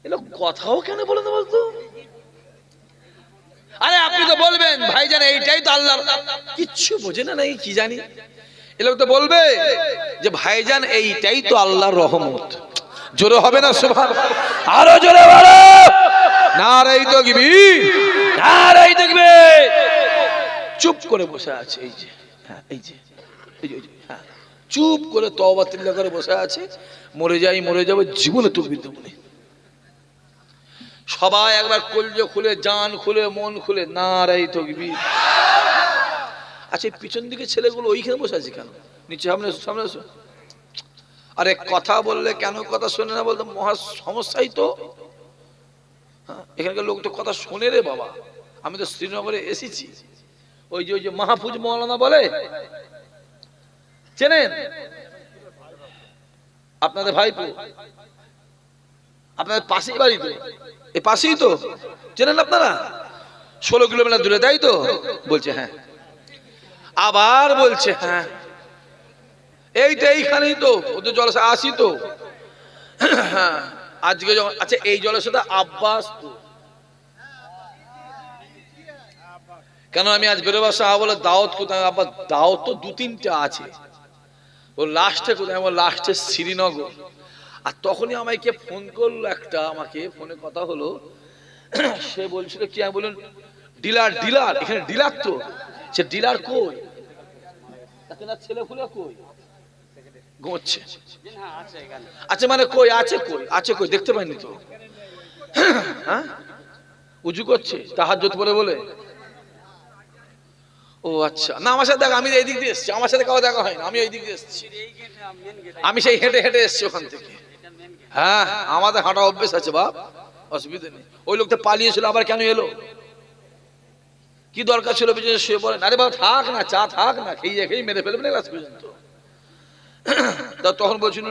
এলো কথাও কেন বলে না বলতো? আরে আপনি তো বলবেন ভাইজান এইটাই তো আল্লাহ, কিচ্ছু বোঝে না নাকি কি জানি। এ লোক তো বলবে যে ভাইজান এইটাই তো আল্লাহর রহমত। জোরে হবে না সুবহানাল্লাহ? আরো জোরে বলো নারায়ে তাকবীর, নারায়ে তাকবীর। চুপ করে বসে আছে এই যে, হ্যাঁ এই যে, এই যে, হ্যাঁ চুপ করে তওবা তিল্লা করে বসে আছে। মরে যাই মরে যাবো, জীবনে তুলবি তুমি। সবাই একবার কলজে খুলে জান খুলে মন খুলে নারায়ে তাকবীর। আচ্ছা পিছন দিকে ছেলেগুলো ওইখানে বসে আছে কেন? নিচে সামনে এসো, সামনে এসো। আরে কথা বললে কেন কথা শোনে না বলতে মহা সমস্যাই তো। এখানকার লোক তো কথা শোনে রে বাবা। আমি তো শ্রীনগরে এসেছি, ওই যে মাহফুজ মৌলানা বলে, চেনেন? আপনাদের ভাইপো, আপনাদের পাশেই বাড়ি তো, এই পাশেই তো, চেনেন আপনারা? 16 কিলোমিটার দূরে, তাই তো? বলছে হ্যাঁ। আবার বলছে হ্যাঁ এইটা এইখানেই তো, ওদের জলসা আসি তো। হ্যাঁ আজকে আচ্ছা এই জলসাটা আব্বাস তো, কেন আমি আজ বেরোবার সময় বলে দাওয়াত কোথায়? আব্বা দাওয়াত তো 2-3টা আছে, ও লাস্টে কোথায়? আমার লাস্টে শ্রীনগর। আর তখনই আমাকে ফোন করলো একটা, আমাকে ফোনে কথা হলো, সে বলছিল কি, আমি বলুন ডিলার ডিলার, এখানে ডিলার তো, সে ডিলার কই? ছেলে ফুলে কই? ঘুমোচ্ছে। আচ্ছা মানে কই আছে, কই আছে, কই দেখতে পাইনি তো। হ্যাঁ উজু করছে তাহাজ্জুদ পড়ে বলে? ও আচ্ছা, না আমার সাথে দেখা, আমি এই দিক দিয়ে এসেছি, আমার সাথে কাউ দেখা হয় না, আমি এই দিক দিয়ে এসেছি, আমি সেই হেঁটে হেঁটে এসেছি ওখান থেকে। হ্যাঁ আমাদের হাঁটা অভ্যেস আছে বাপ, অসুবিধা নেই। ওই লোকটা পালিয়েছিল, আবার কেন এলো? কি দরকার ছিল পিছনে শুয়ে পড়েন? আরে বাবা থাক না, চা থাক না, খেয়ে মেরে ফেলবে না লাস্ট পর্যন্ত। তখন বলছিল,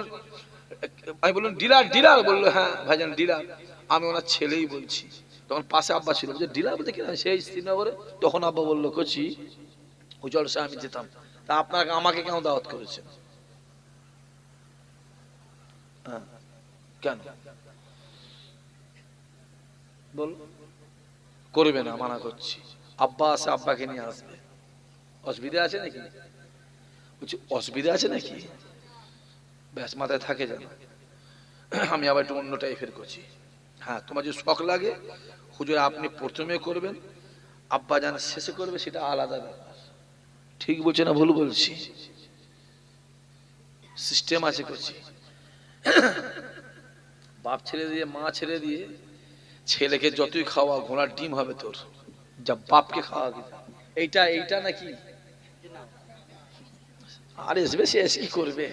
আমি বললাম ডিলার ডিলার, বললো হ্যাঁ ভাইজান ডিলার, আমি ওনার ছেলেই বলছি। তখন পাশে আব্বা ছিল, বলছে ডিলার বলতে কিনা সেই শ্রীনগরে। তখন আব্বা বললো কচি ওই জলসা আমি যেতাম, তা আপনাকে আমাকে কেন দাওয়াত করেছেন? হ্যাঁ কেন বল? করবে না, মানা করছি। আব্বা আছে, আব্বাকে নিয়ে আসবে। অসুবিধা আছে নাকি? বলছি অসুবিধা আছে নাকি? ব্যাস মাথায় থাকে যেন। আমি আবার একটু অন্য টাইপের করছি। হ্যাঁ তোমার যে শখ লাগে হুজুর আপনি প্রথমে করবেন, আব্বা জান শেষে করবে, সেটা আলাদা ব্যাপার। ঠিক বলছে না ভুল বলছি? সিস্টেম আছে করছি। বাপ ছেড়ে দিয়ে মা ছেড়ে দিয়ে ছেলেকে যতই খাওয়া ঘোড়ার ডিম হবে তোর, যা বাপকে খাওয়া। এইটা এইটা নাকি? আর এসবে সে এসে কি করবে?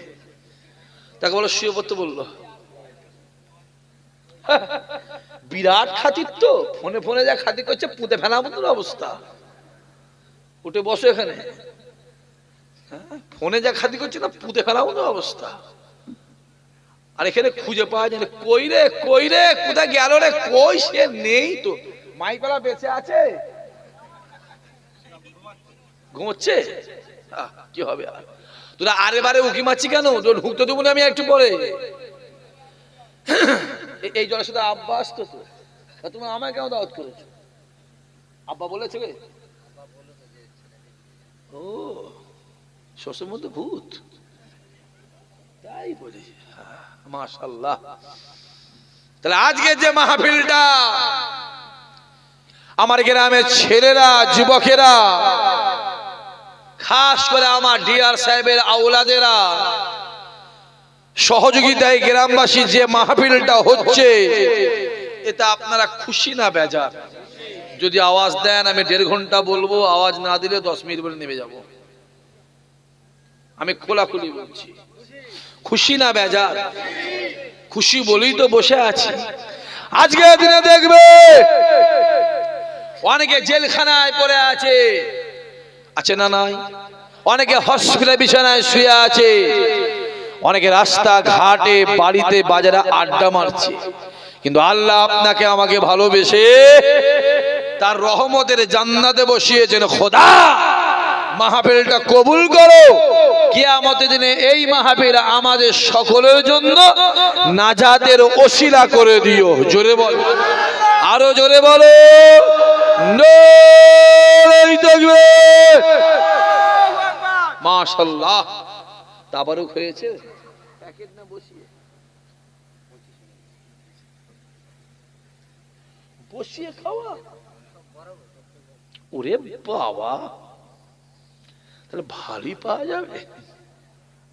তাকে বলো শুয়ে পড়তে বললো। বিরাট খাতির তো, ফোনে ফোনে যা খাতির করছে পুঁতে ফেলা মতন অবস্থা। উঠে বসো এখানে। ফোনে যা খাতির করছে না পুঁতে ফেলা মতন অবস্থা। আর এখানে খুঁজে পাওয়া যায় না, কই রে কই রে, কোথায় গেল রে, কই সে নেই তো। মাইকলা বেঁচে আছে, ঘুমোচ্ছে। কি হবে আর? তোরা আরে বারে উকি মারছি কেন? তোর ঢুকতে দেবো না আমি একটু পরে। এই জলের সাথে আব্বা আসতো তো, তুমি আমায় কেন দাওয়াত করেছো? আব্বা বলেছে রে? ও শ্বশুর মধ্যে ভূত, তাই বলি। মাশাআল্লাহ। তাহলে আজকে যে মাহফিলটা, আমার গ্রামের ছেলেরা যুবকেরা, খাস করে আমার ডিআর সাহেবের আওলাদেরা সহযোগিতায় গ্রামবাসী যে মাহফিলটা হচ্ছে, এটা আপনারা খুশি না বেজার? যদি আওয়াজ দেন আমি 1.5 ঘন্টা বলবো, আওয়াজ না দিলে 10 মিনিট বলে নেমে যাব। আমি খোলাখুলি বলছি, খুশি না বেজার? খুশি বলেই তো বসে আছি। আজকে দিনে দেখবে অনেকে জেলখানায় পড়ে আছে, আছে না নাই? অনেকে হসপিটালে বিছানায় শুয়ে আছে, অনেকে রাস্তা ঘাটে বাড়িতে বাজারে আড্ডা মারছে। কিন্তু আল্লাহ আপনাকে আমাকে ভালোবেসে তার রহমতের জান্নাতে বসিয়েছেন। খোদা মাহফিলটা কবুল করো, কিয়ামতের দিনে এই মাহফিল আমাদের সকলের জন্য নাজাতের ওসিলা করে দিও। জোরে বল, আরো জোরে বলো, নারে তাকবীর। মাশাআল্লাহ, তাবারুক হয়েছে। প্যাকেট না বসিয়ে বসিয়ে খাওয়া, ওরে বাবা, তাহলে ভারী পাওয়া যাবে।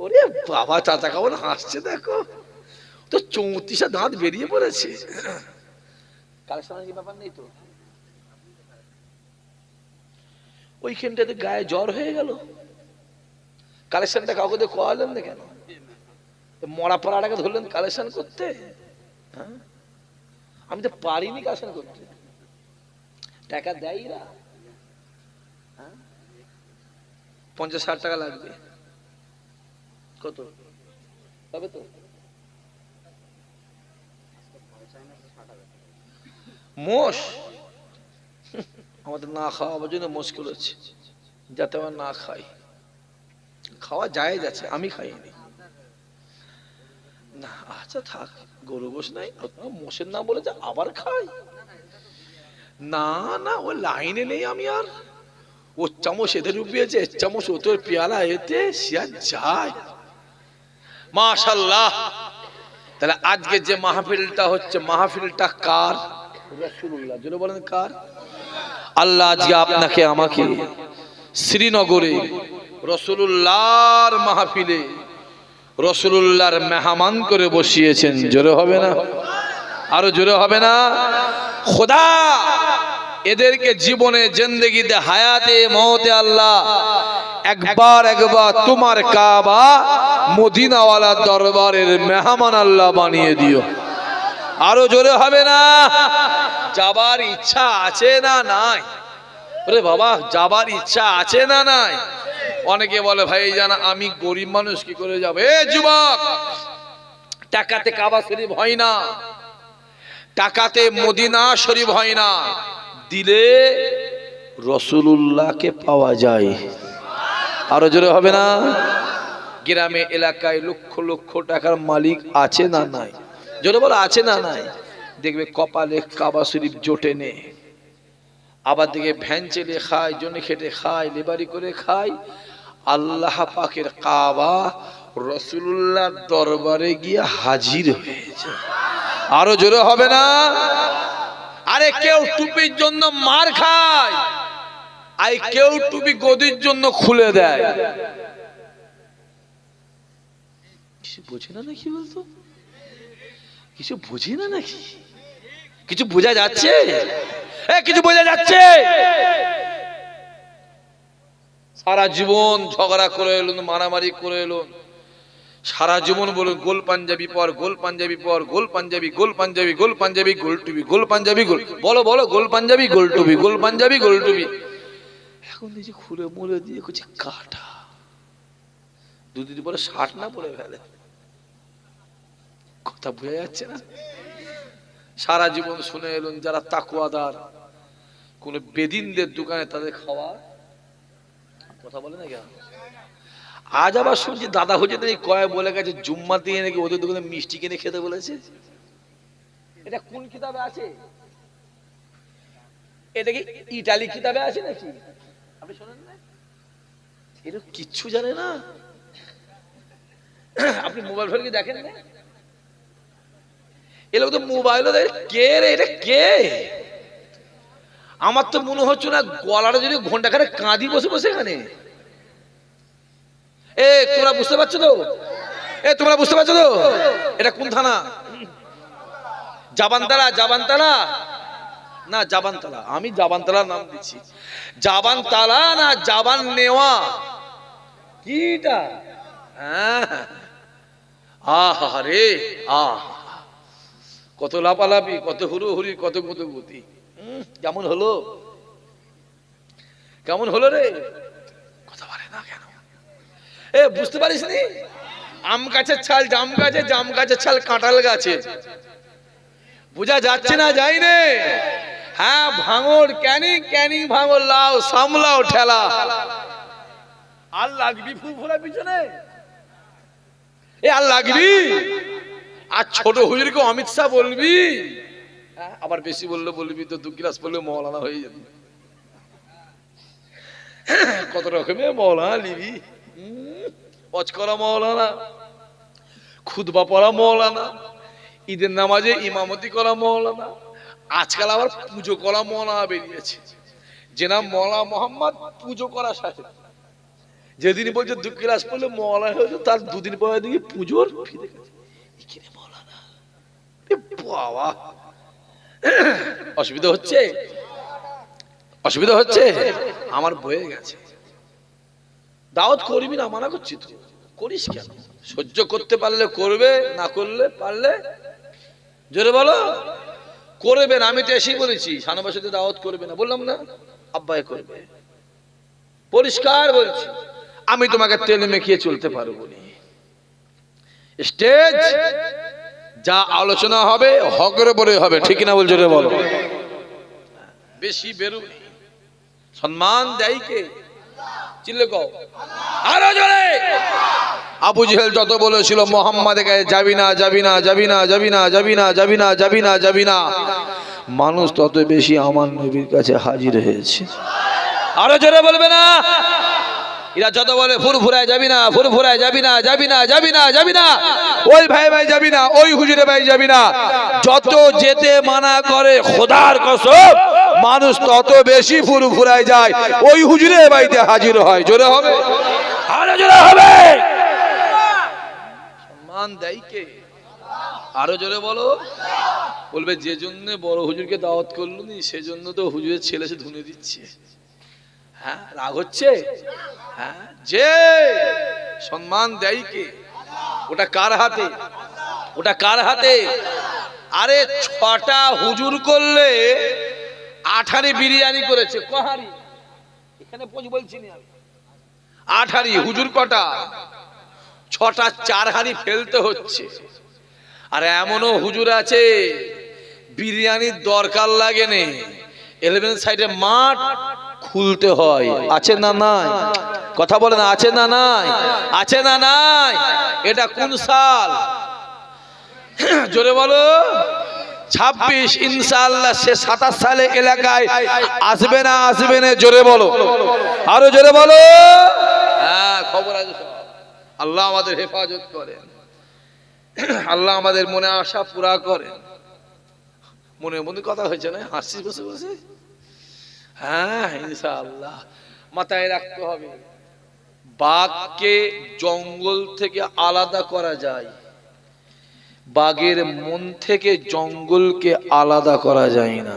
ওরে বাবা, চাচা কেমন হাসছে দেখো তো, 34টা দাঁত বেরিয়ে পড়েছে। কালেকশনের কি ব্যাপার নেই তো? ওইখানটাতে গায়ে জ্বর হয়ে গেল, কালেকশনটা কাউকে দিয়ে করালেন না কেন? মরা পড়াটাকে ধরলেন কালেকশন করতে? হ্যাঁ, আমি তো পারিনি কালেকশন করতে। টাকা দেয় না, 50-60 টাকা লাগবে। কত তবে তো মোষ আমাদের না খাওয়ার জন্য মুশকিল হচ্ছে, যাতে আমার না খাই। খাওয়া যায় যাচ্ছে, আমি খাইনি না। আচ্ছা থাক, গরু গোশ নাই, মোষের নাম বলেছে আবার খাই না। না ওই লাইনে নেই আমি আর। ও চামচ এদের ডুবিয়েছে, চামচ ও তোর পেয়ালা এতে শিয়ার যায়। মাশাআল্লাহ। তাহলে আজকে যে মাহফিলটা হচ্ছে, মাহফিলটা কার? রাসূলুল্লাহ। জোরে বলেন কার? আল্লাহ আজকে আপনাকে আমাকে শ্রীনগরে রাসূলুল্লাহর মাহফিলে রাসূলুল্লাহর মেহমান করে বসিয়েছেন। জোরে হবে না? আরো জোরে হবে না? খোদা এদেরকে জীবনে জিন্দেগিতে হায়াতে মওতে আল্লাহ একবার তোমার কাবা মদিনাওয়ালা দরবারের মেহমান আল্লাহ বানিয়ে দিও। আরো জোরে হবে না? যাবার ইচ্ছা আছে না নাই? আরে বাবা, যাবার ইচ্ছা আছে না নাই? অনেকে বলে ভাই জানা আমি গরিব মানুষ, কি করে যাবে? এ যুবক, টাকাতে কাবা শরীফ হয় না, টাকাতে মদিনা শরীফ হয় না, দিলে রাসূলুল্লাহকে পাওয়া যায়। আরো জোরে হবে না? গ্রামে এলাকায় লক্ষ লক্ষ টাকার মালিক আছে না নাই? জোরে বলো, আছে না নাই? দেখবে কপালে কাবা শরীফ জোটে নে, আবার দেখে ভ্যান চেলে খায়, জনে খেটে খায়, লেবারি করে খায়। আল্লাহ পাকের কাবা রাসূলুল্লাহর দরবারে গিয়ে হাজির হয়েছে। আরো জোরে হবে না? আরে কেউ টুপির জন্য মার খায়, আর কেউ টুপি গদির জন্য খুলে দেয়। কিছু বোঝে না নাকি? বলতো কিছু বুঝি না নাকি? কিছু বোঝা যাচ্ছে? কিছু বোঝা যাচ্ছে? সারা জীবন ঝগড়া করে এলুন, মারামারি করে এলুন, সারা জীবন বলুন গোল পাঞ্জাবি পর, গোল পাঞ্জাবি পর, গোল পাঞ্জাবি, গোল পাঞ্জাবি, গোল পাঞ্জাবি, গোল টুপি, গোল পাঞ্জাবি, গোল, বলো বলো, গোল পাঞ্জাবি, গোল টুপি, গোল পাঞ্জাবি, গোল টুপি। এখন দেখছি খুলে মুলে দিয়ে কিছু কাটা, দুদিন পরে শার্ট না পরে ফেলে। কথা বোঝা যাচ্ছে না? সারা জীবন শুনে এলুন যারা তাকওয়াদার, কোন বেদিনদের দোকানে তাদের খাওয়া, কথা বলে না কেন? আজ আবার শুনছি দাদা হচ্ছে নাকি কয় বলে গেছে জুম্মা দিয়ে নাকি ওদের দোকানে মিষ্টি কিনে খেতে বলেছে। এটা কোন কিতাবে আছে? এটা কি ইটালি কিতাবে আছে নাকি? আপনি শোনেন না? এটা কিচ্ছু জানে না। আপনি মোবাইল ফোন কি দেখেন না? এ লোক তো মোবাইলও দেখে। কে রে এটা? কে? আমার তো মনে হচ্ছে না গলাটা যদি ঘন্টা খানে কাঁদি বসে বসে এখানে। তোমরা বুঝতে পারছো তো? তোমরা বুঝতে পারছো তো? এটা কোন থানা? জাবানতলা? জাবানতলা না জাবানতলা, আমি জাবানতলার নাম দিচ্ছি। জাবানতলা না জাবান নেওয়া কিটা? আহা রে আহ, কত লাপালাপি, কত হুড়োহুড়ি, কত গুতগুতি। কেমন হলো? কেমন হলো রে? কথা বলে না কেন? বুঝতে পারিস নি? আম গাছের ছাল জাম গাছে, জাম গাছের ছাল কাঁঠাল গাছে। বোঝা যাচ্ছে না? যাইনে? হ্যাঁ, ভাঙর ক্যানিং, ক্যানিং ভাঙর লাও, সামলাও ঠেলা। আর লাগবি ফুফুরা পিছনে, এ আর লাগবি। আর ছোট হুজুরকে অমিত শাহ বলবি, আবার বেশি বললে বলবি তো 2 ক্লাস পড়লে মৌলানা হয়ে যাবে। কত রকমের মৌলানা লিবি, ওয়াজ করা মৌলানা, খুতবা পড়া মৌলানা, ঈদের নামাজে ইমামতি করা মৌলানা, আজকাল আবার পুজো করা মৌলানা বেরিয়েছে, যে নাম মৌলানা মোহাম্মদ, পুজো করা সাথে। যেদিন বলছে 2 ক্লাস পড়লে মৌলানা হয়েছে, তার 2 দিন পরে দিকে পুজোর ফিরে গেছে। মৌলানা বাবা, অসুবিধা হচ্ছে, অসুবিধা হচ্ছে। আমার বয়ে গেছে। দাওয়াত করবি না, মানা করছি তো, করিস কেন? সহ্য করতে পারলে করবে, না করলে পারলে জোরে বলো করবে না। আমি তো এসেই বলেছি শানবাসীতে দাওয়াত করবে না, বললাম না? আব্বাই করবে, পরিষ্কার বলছি। আমি তোমাকে তেল মেখিয়ে চলতে পারবো না। স্টেজ যা আলোচনা হবে হকের উপরে হবে, ঠিক না? বলছো রে বলো। বেশি বেরুনি, সম্মান দেয় কে? চিল্লে কও আরো জোরে। আবু জেহেল যত বলেছিল মোহাম্মদের কাছে যাবি না, যাবি না, যাবি না, যাবি না, যাবি না, যাবি না, যাবি না, যাবি না, মানুষ তত বেশি আমার নবীর কাছে হাজির হয়েছে। আরো জোরে বলবে না? এরা যত বলে ফুরফুরায় যাবি না, ফুরফুরায় যাবি না, যাবি না, যাবি না, যাবি না, ওই ভাই ভাই যাবি না, ওই হুজুরে ভাই যাবি না, যত যেতে মানা করে খোদার কসম মানুষ তত বেশি ফুরফুরায় যায়, ওই হুজুরে ভাইতে হাজির হয়। জোরে হবে, আরো জোরে হবে। সম্মান দেয় কে? আরো জোরে বলো। বলবে যে জন্য বড় হুজুরকে দাওয়াত করলো নি, সেজন্য তো হুজুরের ছেলে সে ধুনে দিচ্ছে। হ্যাঁ, রাগ হচ্ছে? হ্যাঁ, যে সম্মান দেয় কে? ওটা কার হাতে? ওটা কার হাতে? আরে 6টা হুজুর করলে 8 হাঁড়ি বিরিয়ানি করেছে। কহারি এখানে বলছি না আমি, 8 হাঁড়ি। হুজুর কটা? 6টা, 4 হাঁড়ি ফেলতে হচ্ছে। আর এমনও হুজুর আছে বিরিয়ানির দরকার লাগে না, 11 সাইডে মাঠ খুলতে হয়। আছে না নাই? কথা বলে না, আছে না নাই? আছে না নাই? এটা কোন সাল? জোরে বলো। 26 ইনশাআল্লাহ। সে 27 সালে এলাকায় আসবে না, আসবে না? জোরে বলো, আরো জোরে বলো। হ্যাঁ, খবর আছে সব। আল্লাহ আমাদের হেফাজত করেন, আল্লাহ আমাদের মনে আশা পুরা করেন। মনে মনে কথা হয়েছে না? হাসিস বসে বসে। হ্যাঁ, ইনশাআল্লাহ মাথায় রাখতে হবে, বাঘকে জঙ্গল থেকে আলাদা করা যায়, বাঘের মন থেকে জঙ্গলকে আলাদা করা যায় না।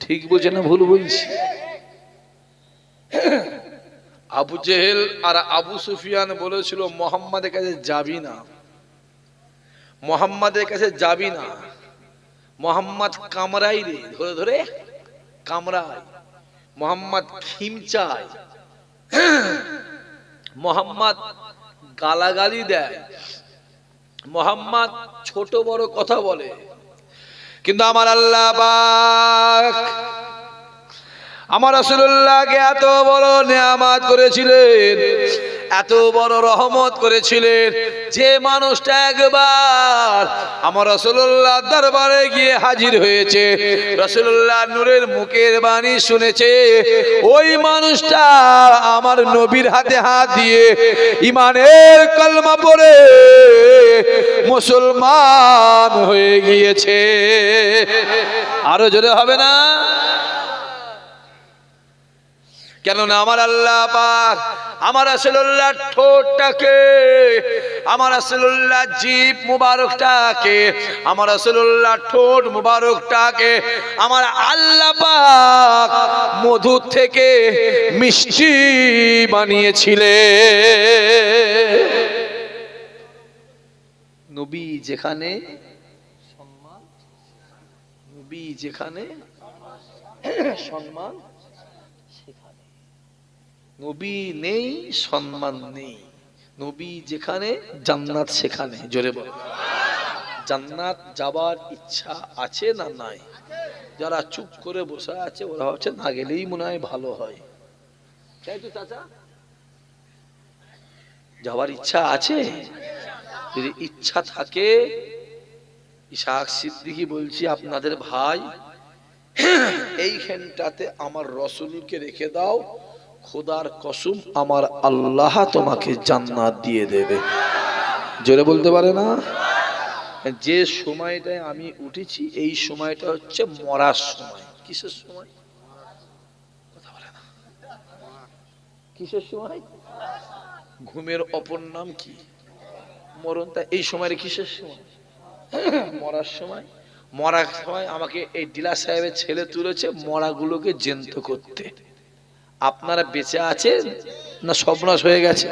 ঠিক বলছে না ভুল বলছি? আবু জেহেল আর আবু সুফিয়ান বলেছিল মোহাম্মদের কাছে যাবি না, মোহাম্মদের কাছে যাবি না। মোহাম্মদ কামরাই রে, ধরে ধরে কামরায়। মোহাম্মদ খিমচায়, মোহাম্মদ গালাগালি দেয়, মোহাম্মদ ছোট বড় কথা বলে। কিন্তু আমার আল্লাহ পাক আমার রাসূলুল্লাহকে এত বড় নেয়ামত করেছিলেন, এত বড় রহমত করেছিলেন, যে মানুষটা একবার আমার রাসূলুল্লাহ দরবারে গিয়ে হাজির হয়েছে, রাসূলুল্লাহ নূরের মুখের বাণী শুনেছে, ওই মানুষটা আমার নবীর হাতে হাত দিয়ে ঈমানের কলমা পড়ে মুসলমান হয়ে গিয়েছে। আরো জোরে হবে না? কেননা আমার আল্লাহ পাক আমার রাসূলুল্লাহ ঠোঁটটাকে, আমার রাসূলুল্লাহ জিভ মুবারকটাকে, আমার রাসূলুল্লাহ ঠোঁট মুবারকটাকে আমার আল্লাহ পাক মধু থেকে মিষ্টি বানিয়েছিলেন। নবী যেখানে সম্মান, নবী যেখানে সম্মান, নবী নেই সম্মান নেই। নবী যেখানে জান্নাত সেখানে। জোরে বল, জান্নাত যাবার ইচ্ছা আছে না নাই? যারা চুপ করে বসে আছে ওরা ভাবছে না গেলেই মনে হয় ভালো হয়, তাই তো চাচা? যাওয়ার ইচ্ছা আছে? যদি ইচ্ছা থাকে, ইসহাক সিদ্দিকী বলছি আপনাদের ভাই, এইখানটাতে আমার রসুলকে রেখে দাও, খোদার কসম আমার আল্লাহ তোমাকে জান্নাত দিয়ে দেবে। জোরে বলতে পারে না? যে সময়টায় আমি উঠেছি এই সময়টা হচ্ছে মরার সময়। কিসের সময়? কথা বলে না। কিসের সময়? ঘুমের অপর নাম কি? মরণ। তা এই সময়ের কিসের সময়? মরার সময়। মরার সময় আমাকে এই ডিলার সাহেবের ছেলে তুলেছে মরাগুলোকে জ্যান্ত করতে। আপনারা বেঁচে আছেন না সর্বনাশ হয়ে গেছে?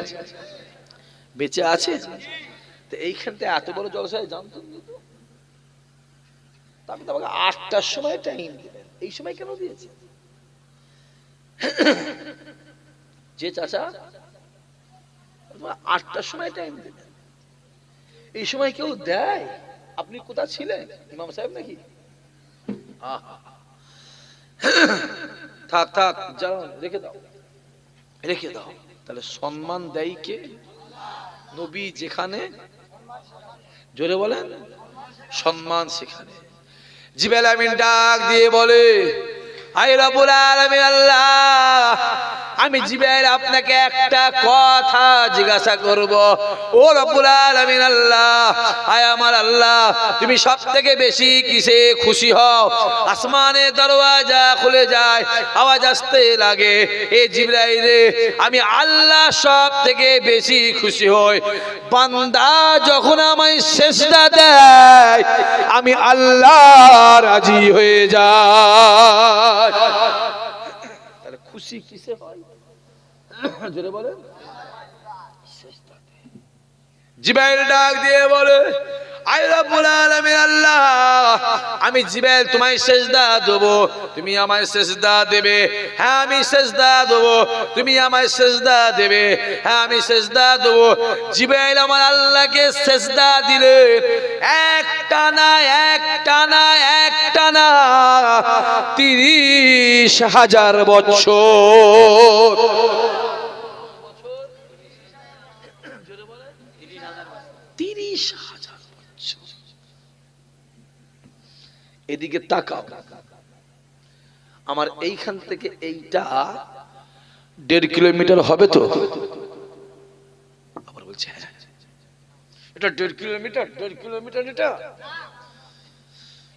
বেঁচে আছে। তো এইখানটা এত বড় জলসায় জানতেন না তো? আমি তো আমাকে 8টার সময় টাইম দিলেন, এই সময় কেন দিয়েছে? যে চাচা 8টার সময় টাইম দিলেন, এই সময় কেউ দেয়? আপনি কোথা ছিলেন, ইমাম সাহেব নাকি? থাক থাক, যাও রেখে দাও, রেখে দাও। তাহলে সম্মান দেয় কে? নবী যেখানে, জোরে বলেন, সম্মান সেখানে। জিবরাইল আমিন ডাক দিয়ে বলে, আয় রব্বুল আলামিন আল্লাহ, আমি জিবরাইল আপনাকে একটা কথা জিজ্ঞাসা করব। ও রব্বুল আলামিন আল্লাহ, আয় আমার আল্লাহ, তুমি সবথেকে বেশি কিসে খুশি হও? আসমানের দরওয়াজা খুলে যায়, আওয়াজ আসতে লাগে, এ জিবরাইল রে, আমি আল্লাহ সবথেকে বেশি খুশি হই বান্দা যখন আমায় সিজদা দেয়, আমি আল্লাহ রাজি হয়ে যাই। তাহলে খুশি কিসে হয়? জোরে বলেন। জিবরাইল ডাক দিয়ে বলে, আয় রব্বুল আলামিন আল্লাহ, আমি জিবরাইল তোমায় সিজদা দেব, তুমি আমায় সিজদা দেবে। হ্যাঁ আমি সিজদা দেব, তুমি আমায় সিজদা দেবে। হ্যাঁ আমি সিজদা দেব। জিবরাইল আমার আল্লাহকে সিজদা দিলে একটানা 30,000 বছর। এদিকে তাকাও, আমার এইখান থেকে এইটা 1.5 কিলোমিটার হবে তো? আবার বলছে হ্যাঁ, এটা 1.5 কিলোমিটার। 1.5 কিলোমিটার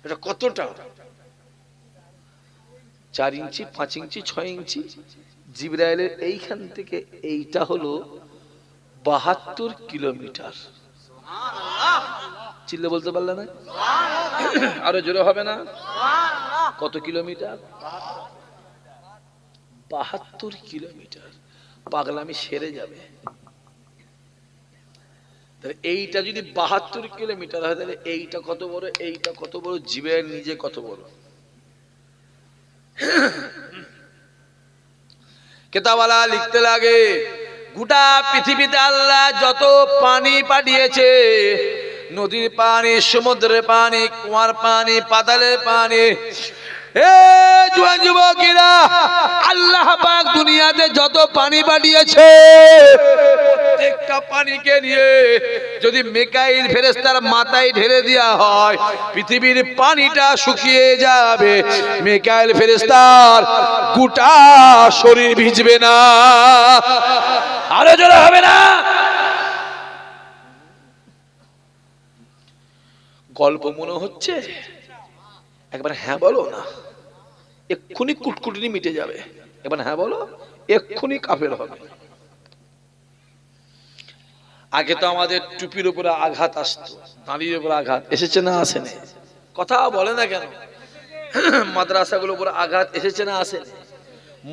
এটা কতটা? 4 ইঞ্চি, 5 ইঞ্চি, 6 ইঞ্চি। জিবরাইলের এইখান থেকে এইটা হলো 72 কিলোমিটার। চিল্লে বলতে পারলে না? আরো জোরে হবে না? কত কিলোমিটার? 72 কিলোমিটার। পাগলামি সেরে যাবে। এইটা যদি 72 কিলোমিটার হয়, তাহলে এইটা কত বড়, এইটা কত বড়, জিবরাইল নিজে কত বড়। কেতাবওয়ালা লিখতে লাগে, গোটা পৃথিবীতে আল্লাহ যত পানি পাঠিয়েছে, নদীর পানি, সমুদ্রের পানি, কুয়ার পানি, পাতালের পানি, জোয়ান যুবকেরা, আল্লাহ পাক দুনিয়াতে যত পানি পাঠিয়েছে, প্রত্যেকটা পানিকে নিয়ে যদি মিকাইল ফেরেশতার মাথায় ঢেলে দেওয়া হয়, পৃথিবীর পানিটা শুকিয়ে যাবে, মিকাইল ফেরেশতার গোটা শরীর ভিজবে না। আরো জোরে হবে না? গল্প মনে হচ্ছে? একবার হ্যাঁ বলো না, এক্ষুনি কুটকুটনি মিটে যাবে। একবার হ্যাঁ বলো, এক্ষুনি কাফের হবে। আগে তো আমাদের টুপির উপরে আঘাত আসতো, দাঁড়ির উপরে আঘাত এসেছে না আসেনি? কথা বলে না কেন? মাদ্রাসাগুলোর উপরে আঘাত এসেছে না আসেনি?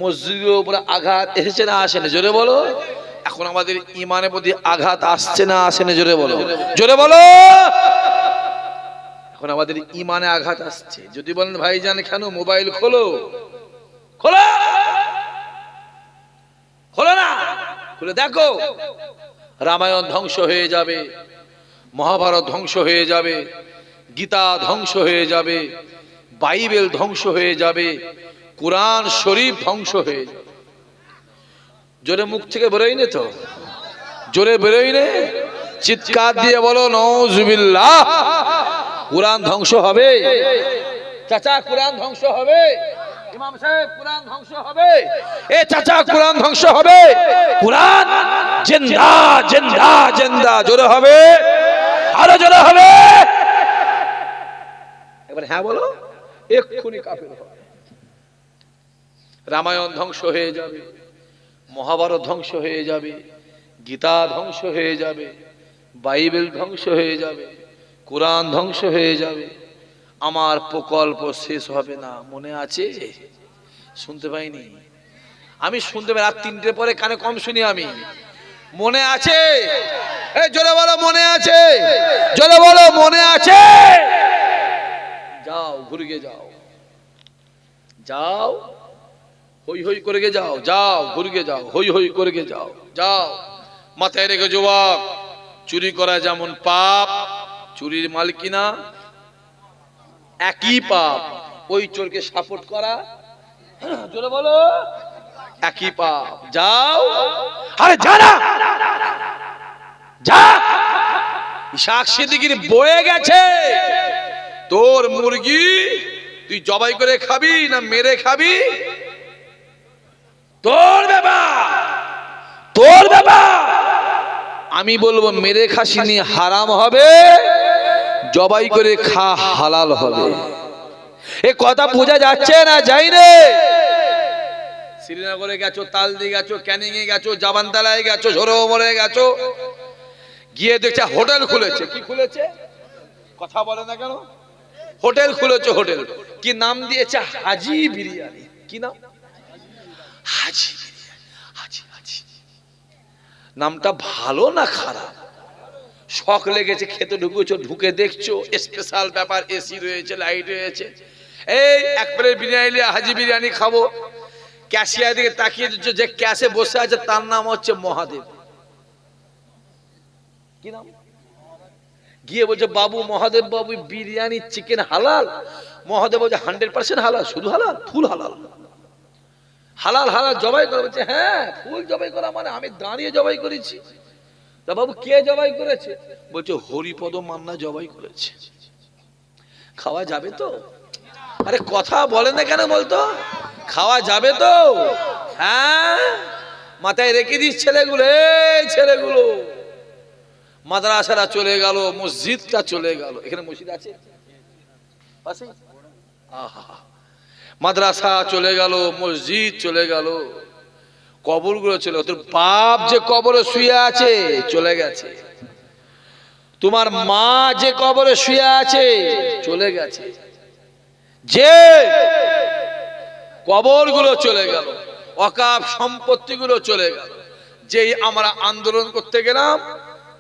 মসজিদের উপরে আঘাত এসেছে না আসেনি? জোরে বলো। এখন আমাদের ইমানের প্রতি আঘাত আসছে না আসেনি? জোরে বলো, জোরে বলো। এখন আমাদের ইমানে আঘাত আসছে। যদি বলেন ভাইজান কেন, মোবাইল খোলো, খোলো, খোলো না, খুলে দেখো, রামায়ণ ধ্বংস হয়ে যাবে, মহাভারত ধ্বংস হয়ে যাবে, গীতা ধ্বংস হয়ে যাবে, বাইবেল ধ্বংস হয়ে যাবে, কুরআন শরীফ ধ্বংস হয়ে যাবে। জোরে মুখ থেকে বেরোয় না তো? জোরে বেরোই রে, চিৎকার দিয়ে বলো নাউজুবিল্লাহ। কুরআন ধ্বংস হবে চাচা, কুরআন ধ্বংস হবে। ইমাম সাহেব, কুরআন ধ্বংস হবে। এ চাচা, কুরআন ধ্বংস হবে। কুরআন জিন্দা জিন্দা জিন্দা। জোরে হবে, আরো জোরে হবে। এবার হ্যাঁ বলো, এক্ষুনি কাফের হবে। রামায়ণ ধ্বংস হয়ে যাবে, মহাভারত ধ্বংস হয়ে যাবে, গীতা ধ্বংস হয়ে যাবে, বাইবেল ধ্বংস হয়ে যাবে, কুরআন ধ্বংস হয়ে যাবে, আমার প্রকল্প শেষ হবে না। মনে আছে? শুনতে পাইনি আমি, শুনতে পাই রাত 3টের পরে, কানে কম শুনি আমি। মনে আছে? এই জোরে বলো মনে আছে, জোরে বলো মনে আছে। যাও ঘুরে যাও, যাও হই হই করে গে যাও, যাও ঘুরে যাও, হই হই করে গে যাও, যাও। মাথায় রেখে যুবক, চুরি করা যেমন পাপ, চুরির মালিকিনা একই পাপ, ওই চোরকে সাপোর্ট করা, জোরে বলো, একই পাপ। যাও, আরে যা না, যা। ইশাক সিদ্দিকীর বয়ে গেছে, তোর মুরগি তুই জবাই করে খাবি না মেরে খাবি, তোর ব্যাপার, তোর ব্যাপার। আমি বলবো মেরে খাসিনি হারাম হবে, জবাই করে খা হালাল হবে। এ কথা বোঝা যাচ্ছে না? যাই রে, শ্রীনগরে গেছো, তালদি গেছো, ক্যানিং এ গেছো, জাবানতলায় গেছো, ঝোড়োমরে গেছো, গিয়ে দেখছে হোটেল খুলেছে। কি খুলেছে? কথা বলে না কেন? হোটেল খুলেছে। হোটেল কি নাম দিয়েছে? হাজি বিরিয়ানি। কি নাম? হাজি বিরিয়ানি। হাজি হাজি নামটা ভালো না খারাপ? শখ লেগেছে, খেতে ঢুকেছো, ঢুকে দেখছো স্পেশাল ব্যাপার, এসি রয়েছে, লাইট রয়েছে। এই এক প্লেট বিরিয়ানি, হাজি বিরিয়ানি খাবো। ক্যাশিয়ার দিকে তাকিয়ে দিচ্ছ, যে ক্যাশে বসে আছে তার নাম হচ্ছে মহাদেব। কি নাম? গিয়ে বলছে বাবু, মহাদেব বাবু, বিরিয়ানি চিকেন হালাল? মহাদেব বলছে 100% হালাল। শুধু হালাল? ফুল হালাল। হালাল হালাল জবাই করা? বলছে হ্যাঁ, ফুল জবাই করা মানে আমি দাঁড়িয়ে জবাই করেছি। তা বাবু কে জবাই করেছে? বলছে হরিপদ মান্না জবাই করেছে। খাওয়া যাবে তো? আরে কথা বলে না কেন বলতো? খাওয়া যাবে তো? হ্যাঁ, মাথায় রেখে দিস ছেলেগুলো। এই ছেলেগুলো, মাদ্রাসারা চলে গেল, মসজিদটা চলে গেল। এখানে মসজিদ আছে পাশে? আহা, মাদ্রাসা চলে গেল, মসজিদ চলে গেল, কবরগুলো চলে গেল। তোর বাপ যে কবরে শুয়ে আছে চলে গেছে, তোমার মা যে কবরে শুয়ে আছে চলে গেছে, যে কবরগুলো চলে গেল, ওয়াকাফ সম্পত্তিগুলো চলে গেল। যেই আমরা আন্দোলন করতে গেলাম,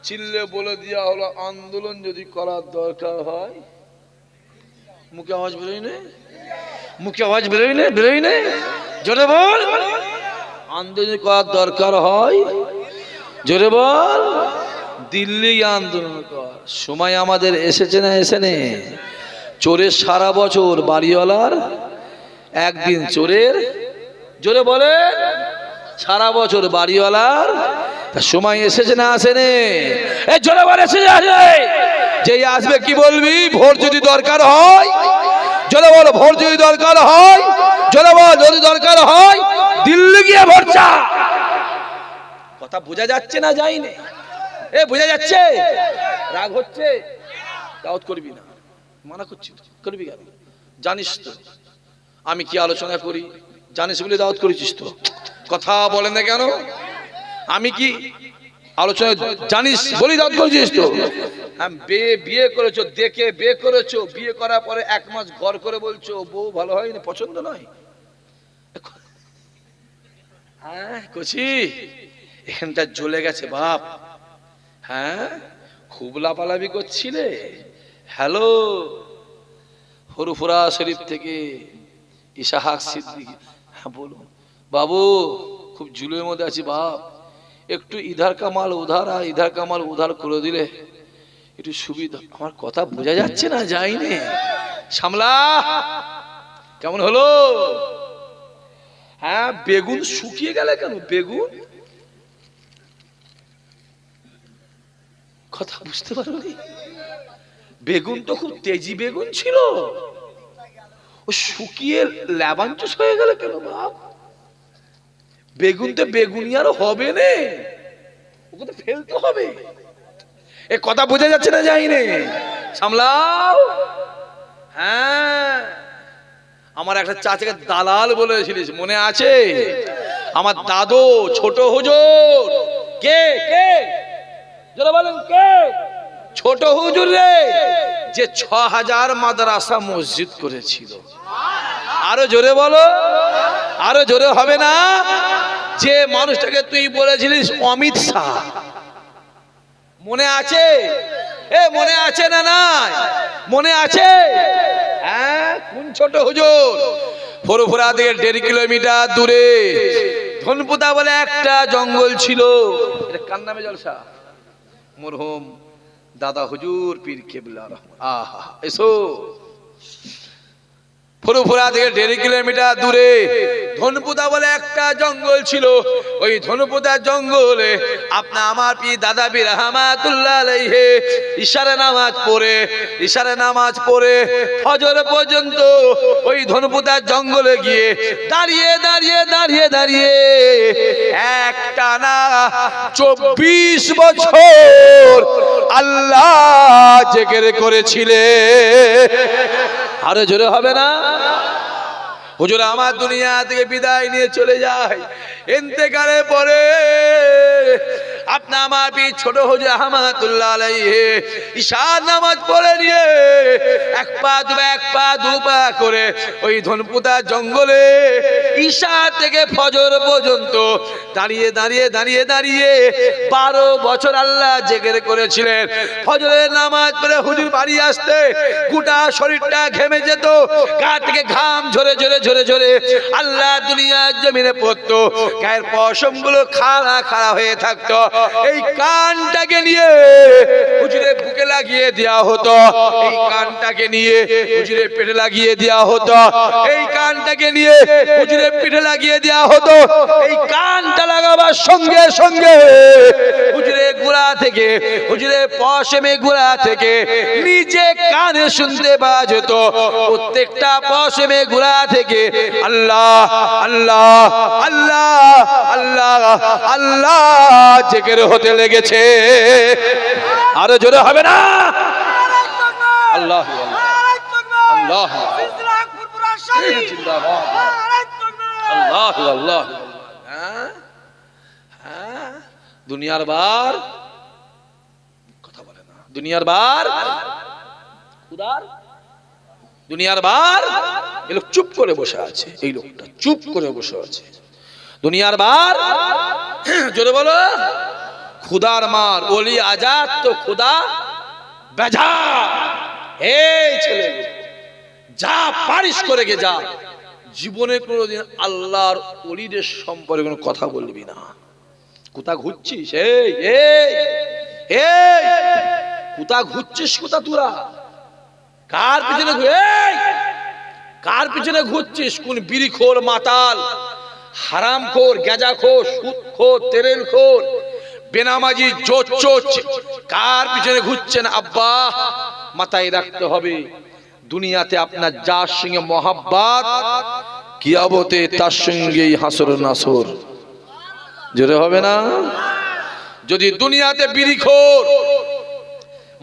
চিল্লে বলে দেওয়া হলো আন্দোলন যদি করার দরকার হয়, মুখে আওয়াজ বেরোয় না, মুখে আওয়াজ বেরোয় না, বেরোয় না, জোরে বল। আন্দোলন করার দরকার হয়, জোরে বল, দিল্লি আন্দোলন কর। সময় আমাদের এসেছে না এসেনে? চোরের সারা বছর, বাড়িওয়ালার একদিন চোরের, জোরে বলে, সারা বছর বাড়িওয়ালার সময় এসেছে না আসেনে? এই জোরে বলে এসেছে, আসে। যেই আসবে কি বলবি? ভোট যদি দরকার হয়, জোরে বলো, ভোট যদি দরকার হয়, জোরে বল, যদি দরকার হয় দিল্লি গিয়ে ভোট চা। কথা বোঝা যাচ্ছে না? যাইনি? এ বোঝা যাচ্ছে? রাগ হচ্ছে? দাওয়াত করবি না, মানা করছি। করবি কেন? জানিস তো আমি কি আলোচনা করি, জানিস বলে দাওয়াত করেছিস তো। কথা বলেন না কেন? আমি কি আলোচনা জানিস বলেই দাওয়াত করেছিস তো। বিয়ে করেছো, দেখে বিয়ে করেছো, বিয়ে করার পরে 1 মাস ঘর করে বলছো বউ ভালো হয়নি, পছন্দ নয়। হ্যাঁ কচি, এখানটা জ্বলে গেছে বাপ। হ্যাঁ, খুব লাফালাফি করছিলে। হ্যালো, ফুরফুরা শরীফ থেকে ইশাক সিদ্দিকী। হ্যাঁ বলুন বাবু, খুব ঝুলের মধ্যে আছি বাপ, একটু ইধার কামাল উধার আর ইধার কামাল উধার করে দিলে একটু সুবিধা। আমার কথা বোঝা যাচ্ছে না? যাইনি? সামলা। কেমন হলো? হ্যাঁ, বেগুন শুকিয়ে গেলে কেন? বেগুন কথা বুঝতে পারোনি? বেগুন তো খুব তেজি বেগুন ছিল, ও শুকিয়ে ল্যাবাঞ্চস হয়ে গেল কেন বাপ? বেগুন তো বেগুনি আর হবে না, ওকে তো ফেলতে হবে। এ কথা বোঝা যাচ্ছে না? যাইনি সামলাও। হ্যাঁ, আমার একটা চাচাকে দালাল বলেছিলিস, মনে আছে? আমার দাদু ছোট হুজুর। কে কে যারা বলেন কে? ছোট হুজুর রে, যে ৬,০০০ মাদ্রাসা মসজিদ করেছিল। আরো জোরে বলো, আরো জোরে হবে না? যে মানুষটাকে তুই বলেছিলিস অমিত শাহ, মনে আছে? এ মনে আছে না? নাই মনে আছে? হ্যাঁ, কোন ছোট হুজুর? ফুরফুরা থেকে ১.৫ কিলোমিটার দূরে ধনপুতা বলে একটা জঙ্গল ছিল। এটা কার নামে জলসা? মরহুম দাদা হুজুর পীর কেবলা। আহা, এসো। ফুরফুরা থেকে ১.৫ কিলোমিটার দূরে ধনপুতা বলে একটা জঙ্গল ছিল। ওই ধনপুতা জঙ্গলে আপনা আমার পীর দাদা পীর রহমাতুল্লাহ আলাইহি ইশারা নামাজ পড়ে ফজর পর্যন্ত ওই ধনপুতা জঙ্গলে গিয়ে দাঁড়িয়ে একটানা ২৪ বছর আল্লাহ জিকির করেছিলেন। আরো জোরে হবে না? হুজুর আমার দুনিয়া থেকে বিদায় নিয়ে চলে যায়। ইন্তেকালের পরে আপনা আমার পীর ছোট হুজুর রহমাতুল্লাহ আলাইহি ইশার নামাজ পড়ে নিয়ে এক পা দু পা করে ওই ধনপুতা জঙ্গলে ঈশা থেকে ফজর পর্যন্ত দাঁড়িয়ে ১২ বছর আল্লাহ জিকির করেছিলেন। ফজরের নামাজ পড়ে হুজুর বাড়ি আসতে গোটা শরীরটা ঘেমে যেত, গা থেকে ঘাম ঝরে আল্লাহ দুনিয়ার জমিনে পড়তো। গায়ের পশম গুলো খাড়া হয়ে থাকতো। এই কানটাকে নিয়ে হুজুরের বুকে লাগিয়ে দেওয়া হতো, এই কানটাকে নিয়ে হুজুরের পেটে লাগিয়ে দেওয়া হতো, এই কানটাকে নিয়ে হুজুরের পিঠে লাগিয়ে দেওয়া হতো। এই কানটা লাগাবার সঙ্গে সঙ্গে হুজুরের গোড়া থেকে, হুজুরের পশমে গোড়া থেকে নিচে কানে শুনতে পাওয়া যেত। প্রত্যেকটা পশমে গোড়া থেকে আল্লাহ আল্লাহ আল্লাহ আল্লাহ আল্লাহ জিকির হতে লেগেছে। আরো জোরে হবে না? আল্লাহ আল্লাহ আল্লাহ আল্লাহ। দুনিয়ার বার কথা বলে না, দুনিয়ার বার খুদার দুনিয়ার বার। এই লোক চুপ করে বসে আছে, এই লোকটা চুপ করে বসে আছে। দুনিয়ার বার জোরে বলো। খুদার মার ওলি আজাদ তো খুদা বেজা। এই ছেলে, যা পারিস করে গে যা, জীবনে কোনোদিন আল্লাহর ওলিদের সম্পর্কে কোনো কথা বলবি না। কোথা ঘুরছিস? এই এই এই কোথা ঘুরছিস? কোথা তোরা কার পিছনে কার পিছনে ঘুরছিস? কোন বিড়িখোর, মাতাল, হারামখোর, গেজাখোর, সুদখোর, তেরেলখোর, বেনামাজি, জোচ্চোর, কার পিছনে ঘুরছেন? আব্বা মাথায় রাখতে হবে, দুনিয়াতে আপনার যার সঙ্গে মহাব্বত, কিয়ামতে তার সঙ্গেই হাসর নাসর। জোরে হবে না? যদি দুনিয়াতে বিড়িখোর,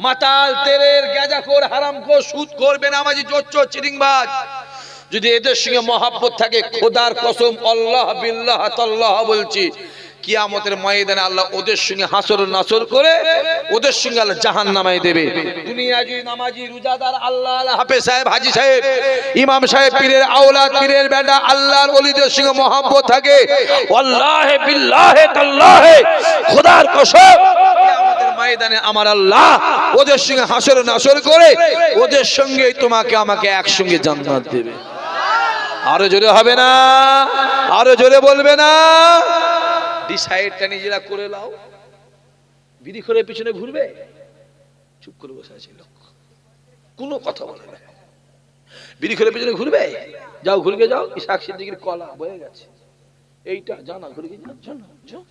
মাতাল, তেরের, গেজাখোর, হারামখোর, সুদখোর, বেনামাজি, জোচ্চোর, চিটিংবাজ, যদি এদের সঙ্গে মহাব্বত থাকে, খোদার কসম আল্লাহ বিল্লাহ তাল্লাহ বলছি, কিয়ামতের ময়দানে আল্লাহ ওদের সঙ্গে হাসর নাসর করে ওদের সঙ্গে আল্লাহ জাহান্নামায় দেবে। দুনিয়া যদি নামাজি, রোজাদার, আল্লাহ হাফেজ সাহেব, হাজী সাহেব, ইমাম সাহেব, পীরের আওলাদ, পীরের বেটা, আল্লাহর ওলিদের সঙ্গে মহাব্বত থাকে, আল্লাহে বিল্লাহে তাল্লাহে খোদার কসম কিয়ামতের ময়দানে আমার আল্লাহ ওদের সঙ্গে হাসর নাসর করে ওদের সঙ্গে তোমাকে আমাকে একসঙ্গে জান্নাত দেবে। আরো জোরে হবে না? আরো জোরে বলবে না? ডিসাইডটা নিজেরা করে নাও। বিড়ি করে পিছনে ঘুরবে, চুপ করে বসে আছে লোক, কোনো কথা বলে না। বিড়ি করে পিছনে ঘুরবে, যাও ঘুরকে যাও, ইসাক সিদ্দিকের কলা বয়ে গেছে, এইটা জানা ঘুরকে যাও।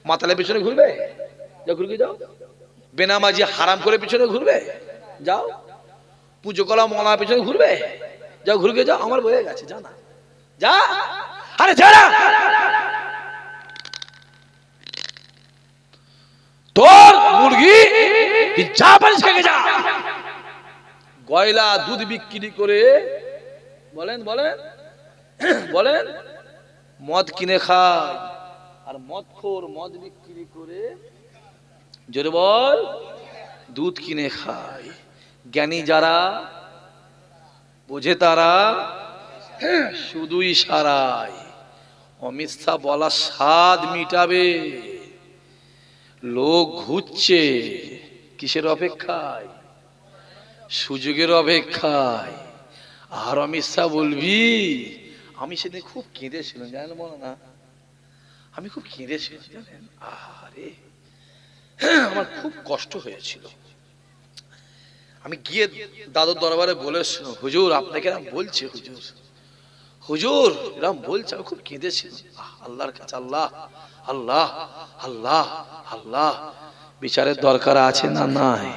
মাতালের পিছনে ঘুরবে, যাও ঘুরে যাও। বেনামাজি হারাম করে পিছনে ঘুরবে, যাও। পুজো করা মলার পিছনে ঘুরবে, যাও ঘুরে যাও। আমার বয়ে গেছে, জানা যা, আরে যা না। তোর মুরগি যা পারিস খেয়ে যা। গয়লা দুধ বিক্রি করে, বলেন বলেন বলেন, মদ কিনে খায়। আর মদখোর মদ বিক্রি করে, জোরে বল, দুধ কিনে খায়। জ্ঞানী যারা, বোঝে তারা শুধু ইশারায় অমিথ্যা বলা স্বাদ মিটাবে। লোক ঘুরছে কিসের অপেক্ষায়? সুযোগের অপেক্ষায়। আর অমিথ্যা বলবি। আমি সেদিন খুব কেঁদেছিলাম, জানেন বলো না, আমি খুব কেঁদেছিলাম জানেন। আরে আমার খুব কষ্ট হয়েছিল। আমি গিয়ে দাদুর দরবারে বলেছিল, হুজুর আপনাকে এরকম বলছে, হুজুর হুজুর এরকম বলছে। আমি খুব কেঁদেছিলাম আল্লাহর কাছে। আল্লাহ আল্লাহ আল্লাহ আল্লাহ, বিচারের দরকার আছে না নাই?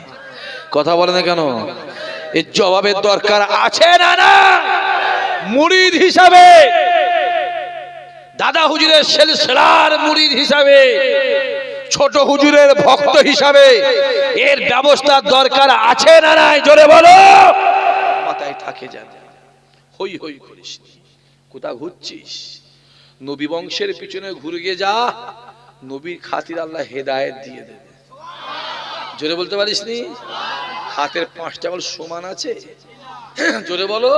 কথা বলে না কেন? এর জবাবের দরকার আছে না না? মুরিদ হিসাবে, দাদা হুজুরের সিলসিলার মুরিদ হিসাবে, ছোট হুজুরের ভক্ত হিসাবে এর ব্যবস্থার দরকার আছে না নাই? জোরে বলো। মাথায় থাকে যেন, হই হই করিস, কোথা ঘুরছিস? নবী বংশের পিছনে ঘুরে যা, নবীর খাতির আল্লাহ হেদায়েত দিয়ে দেবে। জোরে বলতে পারিস নি? হাতের 5টা আঙুল সমান আছে? জোরে বলো।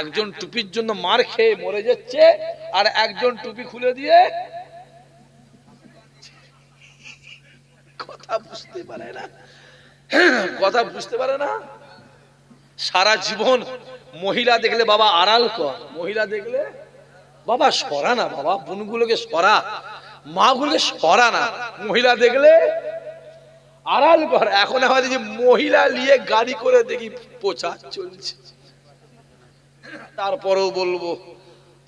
একজন টুপির জন্য মার খেয়ে মরে যাচ্ছে, আর একজন টুপি খুলে দিয়ে, কথা বুঝতে পারে না, কথা বুঝতে পারে না। সারা জীবন মহিলা দেখলে বাবা আড়াল কর, মহিলা দেখলে বাবা সরা না, বাবা বোনগুলোকে সরা, মাগুলোকে সরা না, মহিলা দেখলে আড়াল কর। এখন আমাদের যে মহিলা নিয়ে গাড়ি করে দেখি প্রচার চলছে। তারপরেও বলবো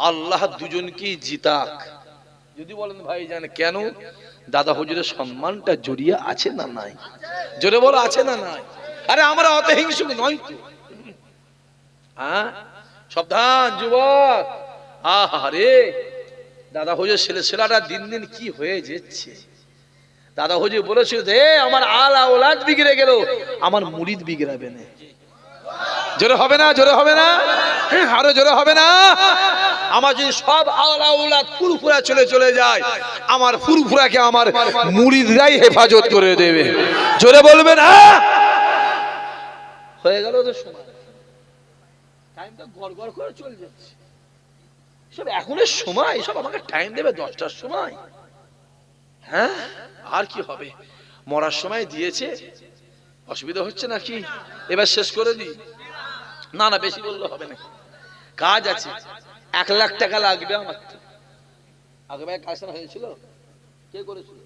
আল্লাহ দুজনকেই জিতাক। যদি বলেন ভাই জান কেন? দাদা হুজুরের সম্মানটা জড়িয়ে আছে না নাই? জোরে বলো, আছে না নাই? আরে আমরা অত হিংসুক নয় তো। হ্যাঁ, সাবধান যুবক। আহারে, দাদা হুজুর ছেলেটা দিন দিন কি হয়ে যাচ্ছে। দাদা হুজুর বলেছিল যে আমার আলা ওলাদ বিগড়ে গেল, আমার মুরিদ বিগড়াবে না। জোরে হবে না? জোরে হবে না? আরো জোরে হবে না? আমার যদি সব আলা ওলাদ ফুরফুরা চলে যায়, আমার ফুরফুরাকে আমার মুরিদরাই হেফাজত করে দেবে। জোরে বলবে না? হয়ে গেল তো সময়, টাইমটা গড়গড় করে চলে যাচ্ছে। সব এখনের সময়, সব আমাকে টাইম দেবে 10টার সময়। হ্যাঁ, আর কি হবে? মরার সময় দিয়েছে, অসুবিধা হচ্ছে নাকি? এবার শেষ করে দিই। না না, বেশি বললে হবে না, কাজ আছে। 1 লাখ টাকা লাগবে আমার। আগে ভাই কালেকশন হয়েছিল, কে করেছিল?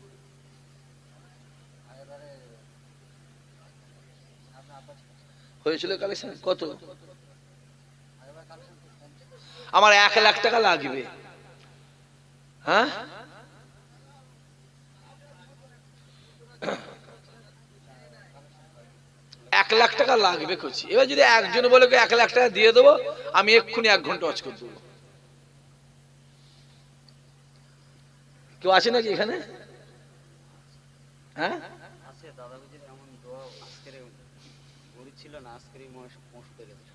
হয়েছিল কালেকশন কত? আমার 1 লাখ টাকা লাগবে। হ্যাঁ, 1 লাখ টাকা লাগবে করছি। এবার যদি একজন বলে 1 লাখ টাকা দিয়ে দেবো, আমি এক্ষুনি 1 ঘন্টা ওয়াচ করে দেবো। কেউ আছে নাকি এখানে? হ্যাঁ,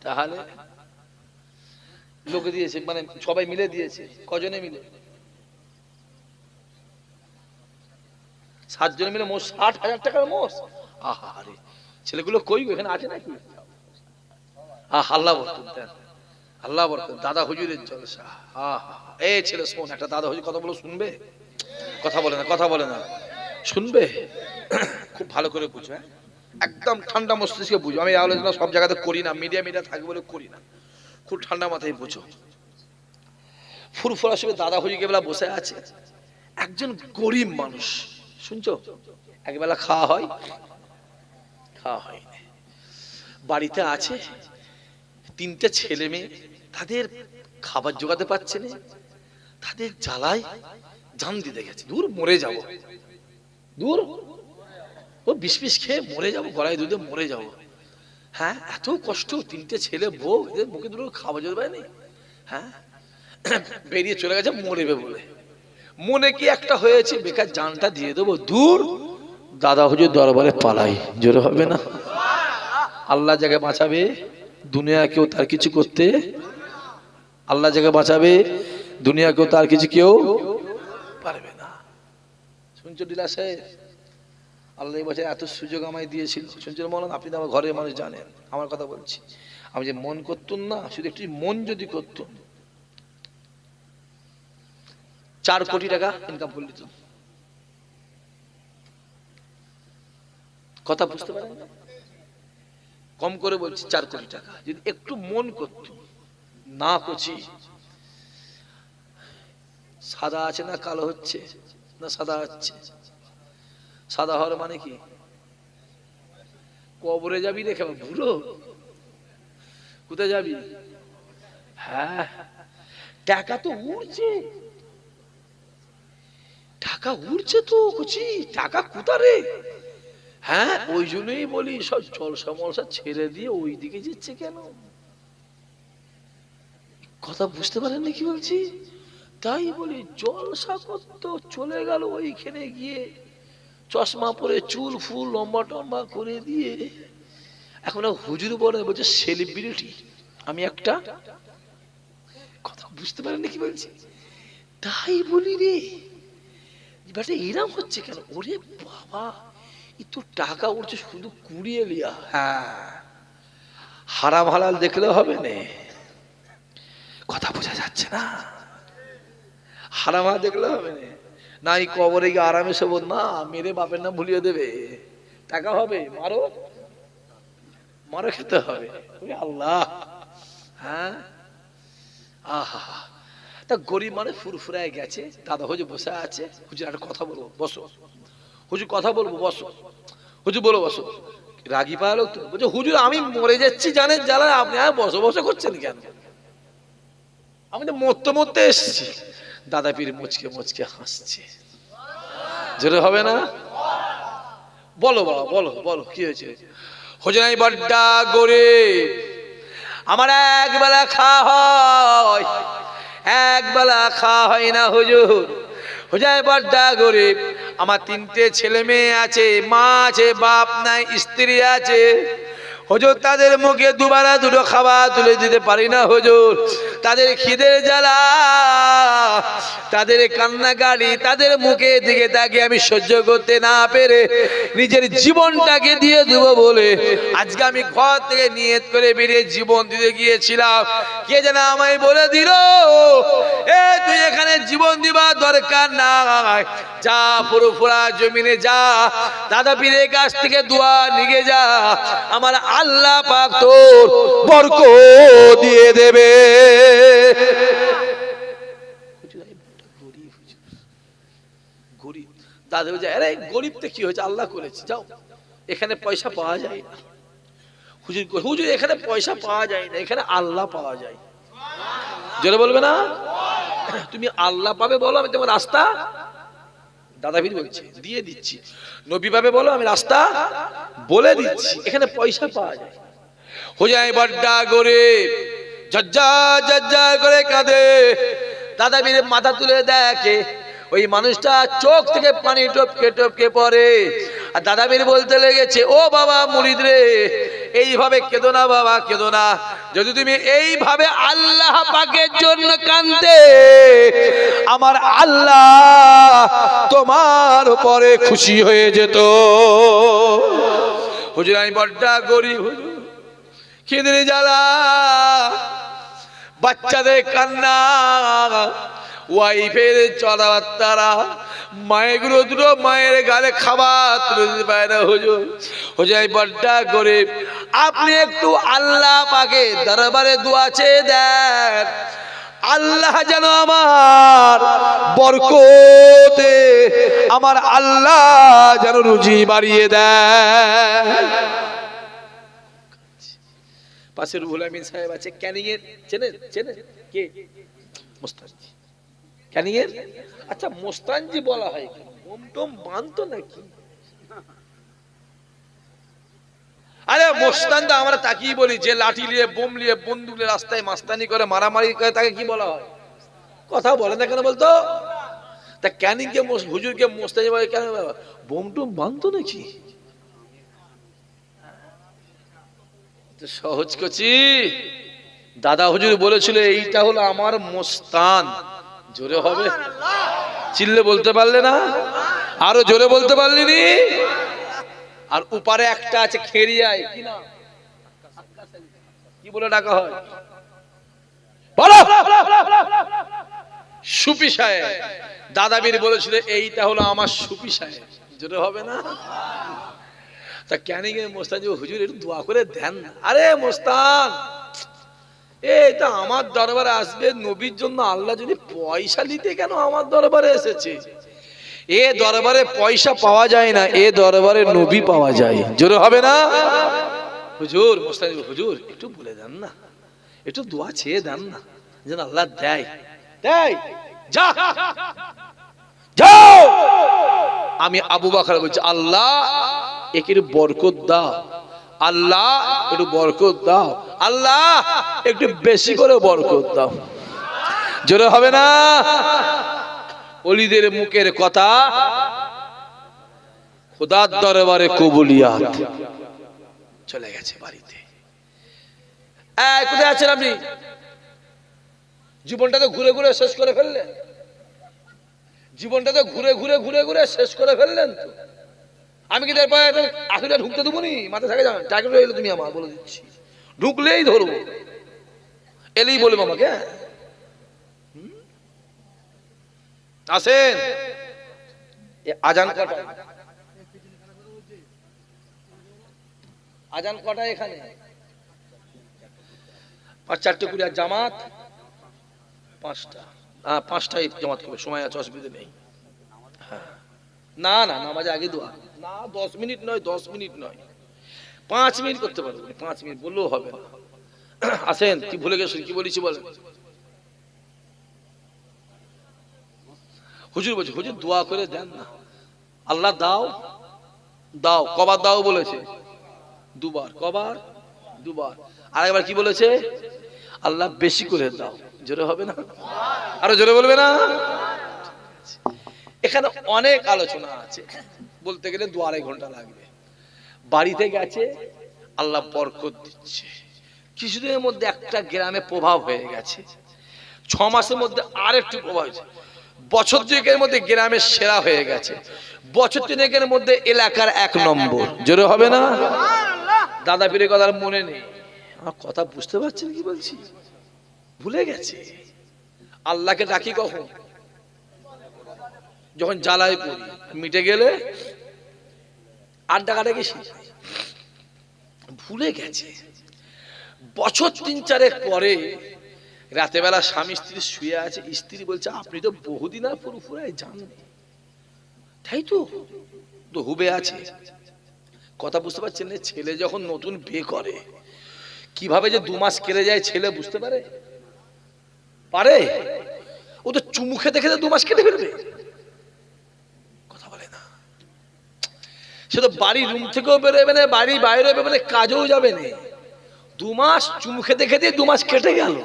তাহলে লোকে দিয়েছে, মানে সবাই মিলে দিয়েছে। কজনে মিলে? 7 জন মিলে মোট 60,000 টাকার মোষ। আহারে, ছেলেগুলো কই এখানে আছে নাকি? আল্লাহ বরকত দেন, আল্লাহ বরকত। দাদা হুজুরের জলসা। এই ছেলে শোন, একটা দাদা হুজুর কথা বলো, শুনবে? কথা বলে না, কথা বলে না, শুনবে? খুব ভালো করে বুঝো, একদম ঠান্ডা মস্তিষ্কে বুঝো। আমি আলোচনা সব জায়গাতে করি না, মিডিয়া থাকবে বলে করি না। খুব ঠান্ডা মাথায় বুঝো। ফুরফুরা সঙ্গে দাদা হুজুর কেবলা বসে আছে। একজন গরিব মানুষ, শুনছো, একবেলা খাওয়া হয়, খাওয়া হয় না, বাড়িতে আছে 3টে ছেলে মেয়ে, তাদের খাবার জোগাতে পারছে না, তাদের জ্বালায় জান দিতে গেছে, দূর মরে যাব, দূর ও বিষ খেয়ে মরে যাবো, গলায় দুধে মরে যাবো। হ্যাঁ, এত কষ্ট, তিনটে ছেলে বউ, এদের মুখে দুটো খাওয়া যেতে পারেনি। হ্যাঁ, বেরিয়ে চলে গেছে মরেবে বলে। মনে কি একটা হয়েছে, বেকার জানটা দিয়ে দেবো, দূর দাদা হুজুর দরবারে পালাই। জোরে হবে না? আল্লাহ জায়গায় বাঁচাবে, দুনিয়া কেউ তার কিছু করতে, আল্লাহ জায়গায় বাঁচাবে, দুনিয়া কেউ তার কিছু কেউ পারবে না। শুনছো ডিলা সাহেব, আল্লাহ বছর এত সুযোগ আমায় দিয়েছিল, শুনছেন মৌলানা? আপনি তো আমার ঘরের মানুষ জানেন আমার কথা বলছি। আমি যে মন করতুন না, শুধু একটু মন যদি করতুন, 4 কোটি টাকা ইনকাম করে দিত। কথা বুঝতে পারেন? কম করে বলছি, 4 কোটি টাকা যদি একটু মন করতুন। না করছি, সাদা আছে না কালো হচ্ছে, না সাদা হচ্ছে? সাদা হওয়ার মানে কি? কবরে যাবি রে বুড়ো, কোথায় যাবি? হ্যাঁ, টাকা তো উড়ছে, টাকা উড়ছে তো, কুচি টাকা কোথা রে? হ্যাঁ, ওই জন্যই বলি সব জলসা মলসা ছেড়ে দিয়ে ওই দিকে যাচ্ছে কেন? কথা বুঝতে পারেন না কি বলছি? তাই বলি জলসা করতে চলে গেল ওইখানে গিয়ে, চশমা পরে চুল ফুল লম্বা টম্বা করে দিয়ে, এখন হুজুর বলে বলছে সেলিব্রিটি আমি একটা। কথা বুঝতে পারেন না কি বলছি? তাই বলি রে, ব্যাটা এরম হচ্ছে কেন? ওরে বাবা, একটু টাকা উঠছে শুধু কুড়িয়ে লিয়া। হ্যাঁ, হারাম হালাল দেখলে হবে না। কথা বোঝা যাচ্ছে না? হারাম হালাল দেখলে হবে না। নাই কবরে গিয়ে আরামে শোবো না, মেরে বাপের নাম ভুলিয়ে দেবে। টাকা হবে, মারো মারো, খেতে হবে। আল্লাহ, হ্যাঁ, আহা, তা গরিব মানে ফুরফুরায় গেছে। দাদা হুজুর বসে আছে, হুজুর একটা কথা বলবো, বসো। হুজুর কথা বলবো, বসো। হুজুর বলো বসো। রাগি পাওয়া লোক তো বলছে, হুজুর আমি মরে যাচ্ছি জানেন জ্বালা, আপনি আর বসে বসে করছেন কেন? আমি তো মরতে মরতে এসছি। দাদা পীর মুচকে মুচকে হাসছে। জোরে হবে না? বলো বাবা, বলো বলো, কি হয়েছে? হুজুর আমি বড্ডা গরিব, আমার একবেলা খাওয়া হয়, একবেলা খাওয়া হয় না হুজুর। হুজুর বড্ডা গরিব, আমার 3টে ছেলে মেয়ে আছে, মা আছে, বাপ নাই, স্ত্রী আছে। হুজুর তাদের মুখে দুবেলা দুটো খাবার তুলে দিতে পারি না হুজুর। তাদের খিদের জ্বালা, তাদের কান্নাকাটি, তাদের মুখে দিকে তাকিয়ে আমি সহ্য করতে না পেরে নিজের জীবনটাকে দিয়ে দেব বলে আজকে আমি ঘর থেকে নিয়ত করে বেরিয়ে জীবন দিতে গিয়েছিলাম। কে যেন আমায় বলে দিল, এ তুই এখানে জীবন দিবার দরকার নাই, যা ফুরফুরা জমিনে যা, দাদা পীরের কাছ থেকে দোয়া নিয়ে যা, আমার আল্লাহ পাক তোর বরকত দিয়ে দেবে। গরিব দাদা বলছে, আরে গরিবতে কি হয়েছে, আল্লাহ করেছে, যাও, এখানে পয়সা পাওয়া যায় না। হুজুর হুজুর এখানে পয়সা পাওয়া যায় না, এখানে আল্লাহ পাওয়া যায়। জোরে বলবে না? তুমি আল্লাহ পাবে বলো, আমি তোমার রাস্তা দাদা পীর বলছে দিয়ে দিচ্ছি। নবী পাবে বলো, আমি রাস্তা বলে দিচ্ছি। এখানে পয়সা পাওয়া যায়। হুজুর বড্ডা গরিব, ঝরঝর ঝরঝর করে কাঁদে। দাদা পীর মাথা তুলে দেখে ওই মানুষটা চোখ থেকে পানি টপকে টপকে পড়ে। আর দাদা পীর বলতে লেগেছে, ও বাবা মুরিদ রে, এইভাবে কেঁদো না বাবা, কেঁদো না। যদি তুমি এইভাবে আল্লাহ পাকের জন্য কাঁদতে, আমার আল্লাহ তোমার উপরে খুশি হয়ে যেত। হুজুর আমি বড্ডা গরিব, হুজুর খিদের জ্বালা, বাচ্চাদের কান্না, ওয়াইফের চলাবার্তারা, মায়েগুলো দুটো মায়ের গালে খাবার তুলে দিতে পারে না হুজুর। হুজুর বড্ডা গরিব, আপনি একটু আল্লাহ পাকে দরবারে দোয়া চেয়ে দেন, আল্লাহ যেন আমার বরকতে, আমার আল্লাহ যেন রুজি বাড়িয়ে দেয়। পাশে রুহুল আমিন সাহেব আছে, ক্যানিং এর, চেনেন? চেনেন কে? মোস্তানজি, ক্যানিং এর। আচ্ছা মোস্তানজি বলা হয়, মোম টোম বানতো নাকি? আরে মোস্তানদা আমরা তাকিয়ে বলি, যে লাঠি নিয়ে বোম নিয়ে বন্দুক নিয়ে রাস্তায় মাস্তানি করে মারামারি করে তাকে কি বলা হয়? কথা বলে না কেন বলতো? তা ক্যানিং কে হুজুরকে মোস্তানি বলে কেন? বোম টুম বাঁধতো নাকি? সহজ কচি দাদা হুজুর বলেছিল এইটা হলো আমার মোস্তান। জোরে হবে, চিল্লে বলতে পারলে না? আরো জোরে বলতে পারলি নি? আর উপারে একটা আছে খেরিয়ায়, কি না, কি বলে ডাকা হয় বলো? সুফি সাহেব। দাদাবীর বলেছিল এইটা হলো আমার সুফি সাহেব। জোরে হবে না? তা ক্যানিং এর মোস্তান যে হুজুর একটু দোয়া করে দেন না। আরে মোস্তান, এটা আমার দরবারে আসবে নবীর জন্য, আল্লাহ যদি পয়সা নিতে কেন আমার দরবারে এসেছে? এ দরবারে পয়সা পাওয়া যায় না, এ দরবারে নবী পাওয়া যায়। জোরে হবে না? হুজুর মোস্তান হুজুর একটু বলে দেন না, একটু দোয়া চেয়ে দেন না, যেন আল্লাহ দেয়। দেয় যা যাও। আমি আবু বকর বলছি, আল্লাহ একে বরকত দাও, আল্লাহ একটু বরকত দাও, আল্লাহ একটু বেশি করে বরকত দাও। জোরে হবে না? ওলিদের মুখের কথা খোদার দরবারে কবুলিয়াত। চলে গেছে বাড়িতে। কোথায় আছেন আপনি? জীবনটা তো ঘুরে ঘুরে শেষ করে ফেললেন, জীবনটা তো ঘুরে ঘুরে ঘুরে ঘুরে শেষ করে ফেললেন তো। আমি কি তারপরে আসলে ঢুকতে দেবো নি? মাথা থাকে যান টাকা এলো, তুমি আমার বলে দিচ্ছি, ঢুকলেই ধরবো, এলেই বলবো আমাকে। আসেন। আজান কটা? আজান কটা এখানে? 4:20 আর জামাত 5টা। হ্যাঁ 5টায় জামাত করবে, সময় আছে, অসুবিধা নেই। হ্যাঁ না না, নামাজ আগে দোয়া না, 10 মিনিট নয়, 10 মিনিট নয়, 5 মিনিট করতে পারবো, 5 মিনিট বললেও হবে না। আসেন, কি ভুলে গেছেন? কি বলেছি বলেন? হুজুর বলছে, হুজুর দোয়া করে দেন না, আল্লাহ দাও দাও। কবার দাও বলেছে? 2 বার। কবার? 2 বার। আরেকবার কি বলেছে? আল্লাহ বেশি করে দাও। জোরে হবে না? আরো জোরে বলবে না? এখানে অনেক আলোচনা আছে, বলতে গেলে 2-2.5 ঘন্টা লাগবে। বাড়িতে গেছে, আল্লাহ বরকত দিচ্ছে। কিছুদিনের মধ্যে একটা গ্রামে প্রভাব হয়ে গেছে, 6 মাসের মধ্যে আর একটু প্রভাব হয়েছে, বছর 2-এর মধ্যে গ্রামের সেরা হয়ে গেছে, বছর 3-এর মধ্যে এলাকার 1 নম্বর। জোরে হবে না? দাদা পীরের কথা মনে নেই, আমার কথা বুঝতে পারছেন কি বলছি? ভুলে গেছে। আল্লাহকে ডাকি কখন? যখন জ্বালায় পড়ি, মিটে গেলে আর ডাকাডাকি ভুলে গেছে। বছর 3-4 পরে রাতে বেলা স্বামী স্ত্রী শুয়ে আছে, স্ত্রী বলছে আপনি তো বহুদিন আর ফুরফুরায় যাননি। তাই তো, তো হুবে আছে। কথা বুঝতে পারছেন? ছেলে যখন নতুন বিয়ে করে কিভাবে যে 2 মাস কেটে যায় ছেলে বুঝতে পারে? পারে? ও তো চুমু খেতে খেতে 2 মাস কেটে ফেলবে। কথা বলে না। সে তো বাড়ির রুম থেকেও বেরোবে না, বাড়ি বাইরে বেরোবে না, কাজেও যাবে না। 2 মাস চুমু খেতে খেতে 2 মাস কেটে গেল।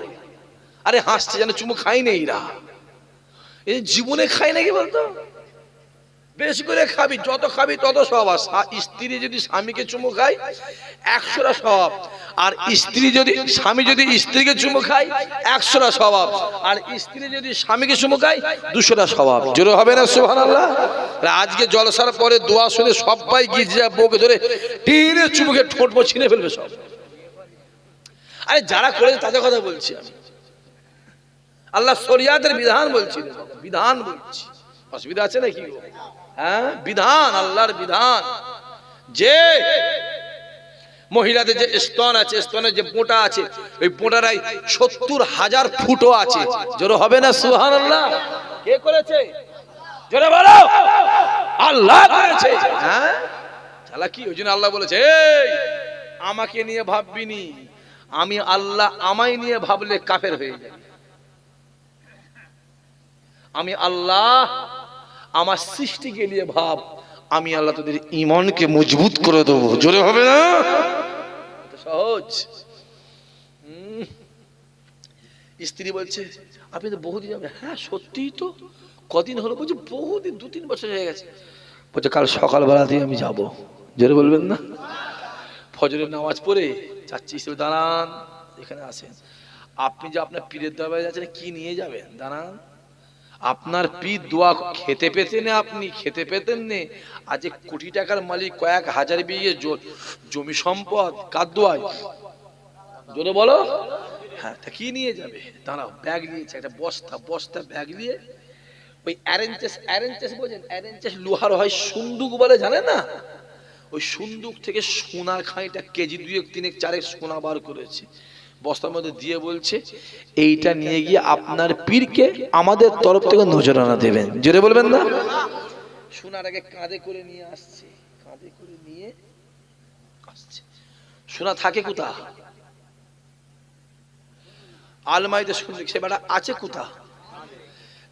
আরে হাসছে, যেন চুমু খাই নেই এরা। এই জীবনে খাই নাকি বলতো? বেশি করে খাবি, যত খাবি তত সব। স্ত্রী যদি স্বামীকে চুমু খায় 100টা স্বভাব, আর স্ত্রী যদি স্বামী যদি স্ত্রীকে চুমু খায় 100টা স্বভাব, আর স্ত্রী যদি স্বামীকে চুমু খায় 200টা স্বভাব। জোরে হবে না সুবহানাল্লাহ? আজকে জলসার পরে দোয়া শুনে সবাই গিয়ে বউকে ধরে টিনে চুমুকে ঠোঁট ছিঁড়ে ফেলবে সব। আরে যারা করেছে তাদের কথা বলছি আমি, আল্লাহ শরিয়াতের বিধান বলছি, বিধান বলছি। অসুবিধা আছে নাকি? হ্যাঁ বিধান, আল্লাহর বিধান। যে মহিলাদের যে স্তন আছে, স্তনের যে পোঁটা আছে, ওই পোঁটারাই 70,000 ফুটও আছে। জোরে হবে না সুবহানাল্লাহ? কে করেছে? জোরে বলো। আল্লাহ করেছে। হ্যাঁ চালাকি। ওই জন্য আল্লাহ বলেছে এই আমাকে নিয়ে ভাববি নি, আমি আল্লাহ আমায় নিয়ে ভাবলে কাফের হয়ে যাবে। আমি আল্লাহ আমার সৃষ্টিকে নিয়ে ভাব, আমি আল্লাহ তোদের ঈমানকে মজবুত করে দেবো। জোরে হবে না? সহজ। স্ত্রী বলছে আপনি তো বহুদিন যাবেন। হ্যাঁ সত্যিই তো, কদিন হলো? বলছে বহুদিন, 2-3 বছর হয়ে গেছে। বলছে কাল সকালবেলাতেই আমি যাব। জোরে বলবেন না? ফজরের নামাজ পড়ে যাচ্ছি। দাঁড়ান, এখানে আসেন। আপনি যে আপনার পীরের দরবারে যাচ্ছেন, কি নিয়ে যাবেন? দাঁড়ান, আপনার পীর দোয়া খেতে পেতেন, আপনি খেতে পেতেন নে। আজ কোটি টাকার মালিক, কয়েক হাজার বিঘে জমি সম্পদ, কার দোয়ায়? জোরে বলো। হ্যাঁ, তা কি নিয়ে যাবে? দাঁড়াও, ব্যাগ নিয়েছে, একটা বস্তা ব্যাগ নিয়ে ওই অ্যারেঞ্চেস বোঝেন? অ্যারেঞ্চেস লোহার হয়, সুন্দুক বলে, জানে না? ওই সুন্দুক থেকে সোনার খানিটা কেজি 2-3-4 সোনা বার করেছে, বস্তার মধ্যে দিয়ে বলছে এইটা নিয়ে গিয়ে আপনার পীরকে আমাদের তরফ থেকে নজরানা দেবেন। জোরে বলবেন না? সোনার আগে কাঁধে করে নিয়ে আসছে, কাঁধে করে নিয়ে আসছে। সোনা থাকে কোথা? আলমারিতে শুনলে সে বেটা আছে কোথা?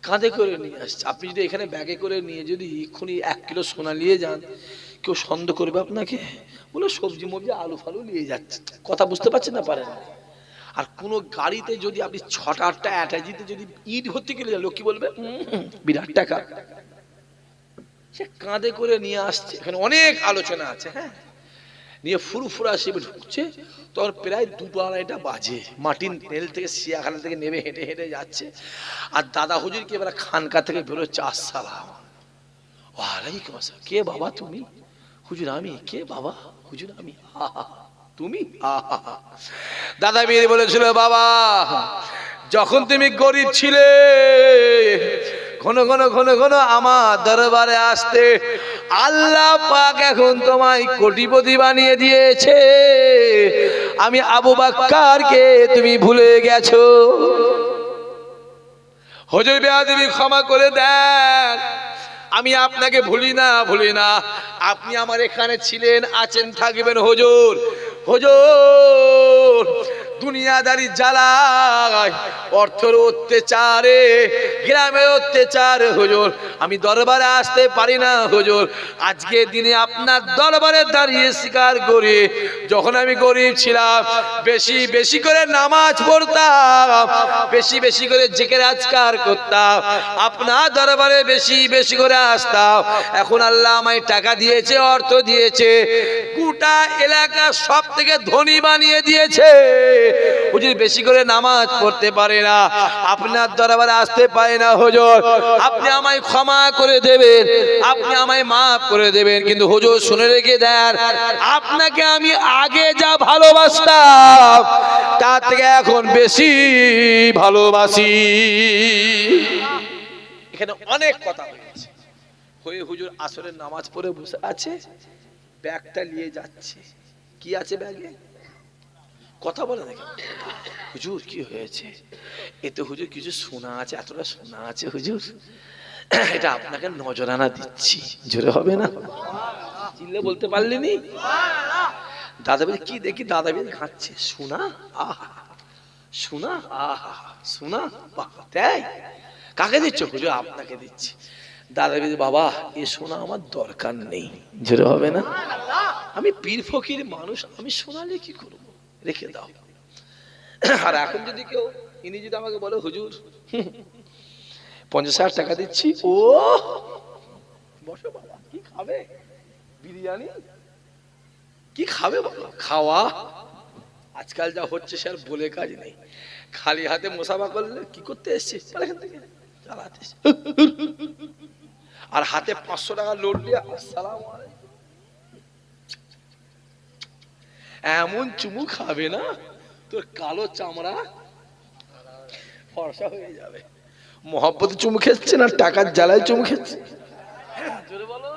কাঁধে করে নিয়ে আসছে। আপনি যদি এখানে ব্যাগে করে নিয়ে যদি এক্ষুনি 1 কিলো সোনা নিয়ে যান, কেউ সন্দেহ করবে আপনাকে? বলে সবজি মবজি আলু ফালু নিয়ে যাচ্ছে। কথা বুঝতে পারছেন না? পারেন? আর কোন গাড়িতে যদি আপনি 6-8টা অ্যাটাচিতে যদি ইট ভর্তি করে লোক কি বলবে? বিরাট টাকা। সে কাঁধে করে নিয়ে আসছে। এখানে অনেক আলোচনা আছে। হ্যাঁ, নিয়ে ফুরফুরা শিবে ঢুকছে, তখন প্রায় 2-2:30 বাজে। মাটির তেল থেকে সিয়াখানা থেকে নেমে হেঁটে হেঁটে যাচ্ছে। আর দাদা হুজুরকে এবার খানকা থেকে বেরোচ্ছে, আসসালাম ওয়ালাইকুম আসসালাম। কে বাবা তুমি? হুজুর আমি। কে বাবা? হুজুর আমি। তুমি? দাদা বিয়ে বলেছিল বাবা যখন তুমি গরিব ছিলে, ঘন ঘন ঘন ঘন আমার দরবারে আসতে, আল্লাহ পাক এখন তোমায় কোটিপতি বানিয়ে দিয়েছে। আমি আবু বাক্কারকে তুমি ভুলে গেছো। হুজুর বেয়াদবি ক্ষমা করে দেন, আমি আপনাকে ভুলি না। আপনি আমার এখানে ছিলেন, আছেন, থাকবেন। হুজুর হুজুর দুনিয়াদারি জ্বালায়, অর্থের অত্যাচারে, গ্রামের অত্যাচার হুজুর আমি দরবারে আসতে পারি না। হুজুর আজকে দিনে আপনার দরবারে দাঁড়িয়ে স্বীকার করি, যখন আমি গরিব ছিলাম বেশি বেশি করে নামাজ পড়তাম, বেশি বেশি করে জিকির আজকার করতাম, আপনার দরবারে বেশি বেশি করে আসতাম। এখন আল্লাহ আমায় টাকা দিয়েছে, অর্থ দিয়েছে, গোটা এলাকা সব থেকে ধনী বানিয়ে দিয়েছে। হুজুর বেশি করে নামাজ পড়তে পারে না, আপনার দরবারে আসতে পারে না। হুজুর আপনি আমায় ক্ষমা করে দেবেন, আপনি আমায় মাফ করে দেবেন। কিন্তু হুজুর শুনে রেখে দেন, আপনাকে আমি আগে যা ভালোবাসতাম তার থেকে এখন বেশি ভালোবাসি। এখানে অনেক কথা হয়েছে। হয়ে হুজুর আসরের নামাজ পড়ে বসে আছে, ব্যাগটা নিয়ে যাচ্ছে। কি আছে ব্যাগে? কথা বলে দেখেন। হুজুর কি হয়েছে? এতে হুজুর কিছু সোনা আছে, এতটা সোনা আছে হুজুর, এটা আপনাকে নজরানা দিচ্ছি। জোরে হবে না? চিল্লে বলতে পারলেনি? দাদা বলে কি দেখি? দাদা বলে খাচ্ছে সোনা। আহা সোনা, আহা সোনা, তাই কাকে দিচ্ছ? হুজুর আপনাকে দিচ্ছি। দাদা বলে বাবা এ সোনা আমার দরকার নেই। জোরে হবে না? আমি পীর ফকির মানুষ, আমি সোনালে কি করবো, রেখে দাও। আর এখন যদি কেউ ইনি যদি আমাকে বলে হুজুর 50,000 টাকা দিচ্ছি, ও বসো বাবা, কি খাবে? বিরিয়ানি? কি খাবে বাবা? খাওয়া আজকাল যা হচ্ছে সে আর বলে কাজ নেই। খালি হাতে মোসাফা করলে কি করতে এসছিস? এখান থেকে চালাতে। আর হাতে 500 টাকা লোড দিয়ে আসসালামু আলাইকুম, এমন চুমু খাবে না তোর কালো চামড়া ফর্সা হয়ে যাবে। মহব্বতে চুমু খেচ্ছে না টাকার জ্বালায় চুমু খেচ্ছে? জোরে বলো।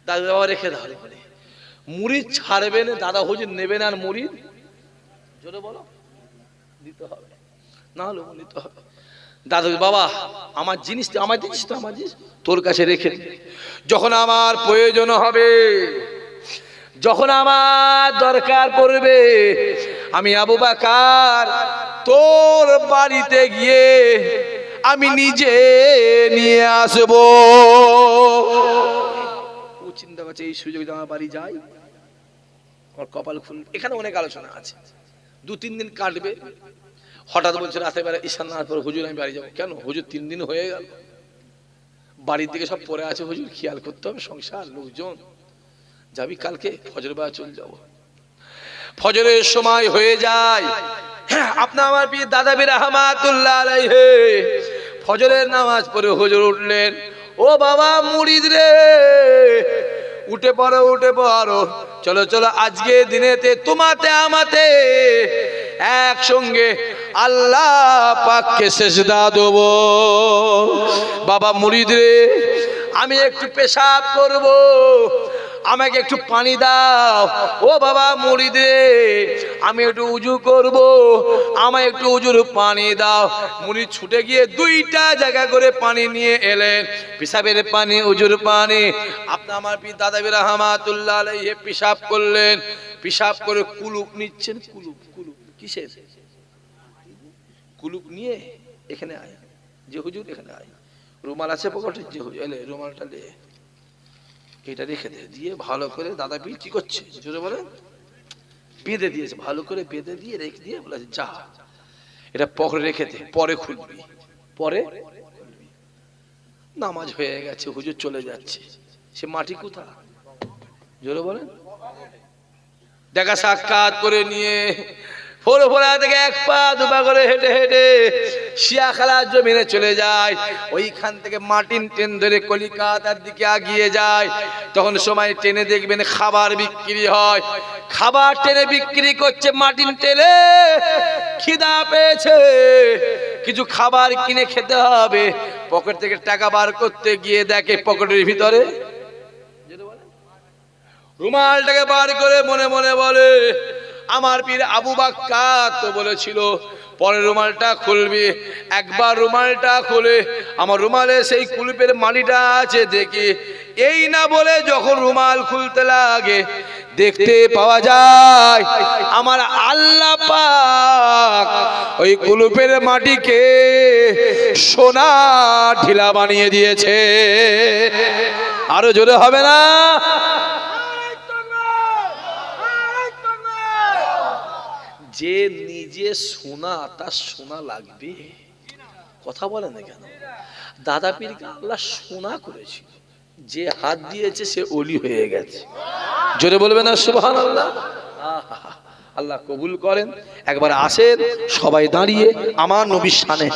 দাদা বাবা রেখে দাও। মুড়ি ছাড়বে না, দাদা হুজুর নেবে না। আর মুড়ি জোরে বলো দিতে হবে, না হলে নিতে হবে। দাদা বাবা আমার জিনিস, আমার জিনিস তো আমার জিনিস তোর কাছে রেখে দে, যখন আমার প্রয়োজন হবে, যখন আমার দরকার পড়বে, আমি আবু বকর তোর বাড়িতে গিয়ে আমি নিজে নিয়ে আসবো। ও চিন্তা করছে এই সুযোগ আমার বাড়ি যাই, আমার কপাল খুলবে। এখানে অনেক আলোচনা আছে, 2-3 দিন কাটবে। হঠাৎ বলছে রাতে বেলা ঈশান নামাজ পড়ে হুজুর আমি বাড়ি যাবো। কেন হুজুর 3 দিন হয়ে গেল, বাড়ির দিকে সব পড়ে আছে হুজুর, খেয়াল করতে হবে সংসার লোকজন। যাবি কালকে ফজর বেলা চলে যাবো। ফজরের সময় হয়ে যায়, আপনার আমার পীর দাদা পীর রহমাতুল্লাহ আলাইহি ফজরের নামাজ পড়ে হুজুর উঠলেন। ও বাবা মুরিদ রে, উঠে পড়ো উঠে পড়ো, চলো চলো আজকে দিনেতে তোমাতে আমাতে একসঙ্গে আল্লাহ পাককে সেজদা দেব। বাবা মুরিদ রে, আমি একটু পেশাব করব, আমাকে একটু পানি দাও। ও বাবা মুরিদ রে, আমি একটু উজু করব, আমায় একটু উজুর পানি দাও। মুরিদ ছুটে গিয়ে 2টা জায়গা করে পানি নিয়ে এলেন, পেশাবের পানি উজুর পানি। আপনি আমার পীর দাদা পীর রহমাতুল্লাহ আলাইহি পেশাব করলেন, পেশাব করে কুলুপ নিচ্ছেন। কুলুপ কুলুপ কিসের? কুলুপ নিয়ে এখানে আয়, যে হুজুর এখানে আয়, রুমাল আছে পকেটে, যে হুজুর এলে রুমালটা লে, এটা রেখে দে। দিয়ে ভালো করে দাদা পীর কি করছে জোরে বলেন, বেঁধে দিয়েছে, ভালো করে বেঁধে দিয়ে রেখে দিয়ে বলেছে যা এটা পকেটে রেখে দে, পরে খুলবি, পরে খুলবি। নামাজ হয়ে গেছে, হুজুর চলে যাচ্ছে। সে মাটি কোথা জোরে বলেন, দেখা সাক্ষাৎ করে নিয়ে ফোরফোরা থেকে 1 পা 2 পা করে হেঁটে হেঁটে শিয়াখালা জমিনে চলে যায়। ওইখান থেকে মাটিন ট্রেন ধরে কলিকাতার দিকে এগিয়ে যায়। তখন সময় ট্রেনে দেখবেন খাবার বিক্রি হয়, খাবার ট্রেনে বিক্রি করছে মাটিন ট্রেনে। খিদা পেয়েছে, কিছু খাবার কিনে খেতে হবে, পকেট থেকে টাকা বার করতে গিয়ে দেখে পকেটের ভিতরে রুমালটাকে বার করে মনে মনে বলে আমার পীর আবু বাক্কার তো বলেছিল পরে রুমালটা খুলবি। একবার রুমালটা খুলে আমার রুমালে সেই কুলুপের মালিটা আছে দেখি, এই না বলে যখন রুমাল খুলতে লাগে দেখতে পাওয়া যায় আমার আল্লাহ পাক ওই কুলুপের মাটিকে সোনা ঢিলা বানিয়ে দিয়েছে। আরো জোরে হবে না? যে নিজে সোনা তার সোনা লাগবে, কথা বলে না কেন? দাদা পীরকে আল্লাহ সোনা করেছিল, যে হাত দিয়েছে সে ওলি হয়ে গেছে। জোরে বলবে না সুবহানাল্লাহ? আল্লাহ কবুল করেন। একবার আসেন সবাই দাঁড়িয়ে আমার নবীর শানে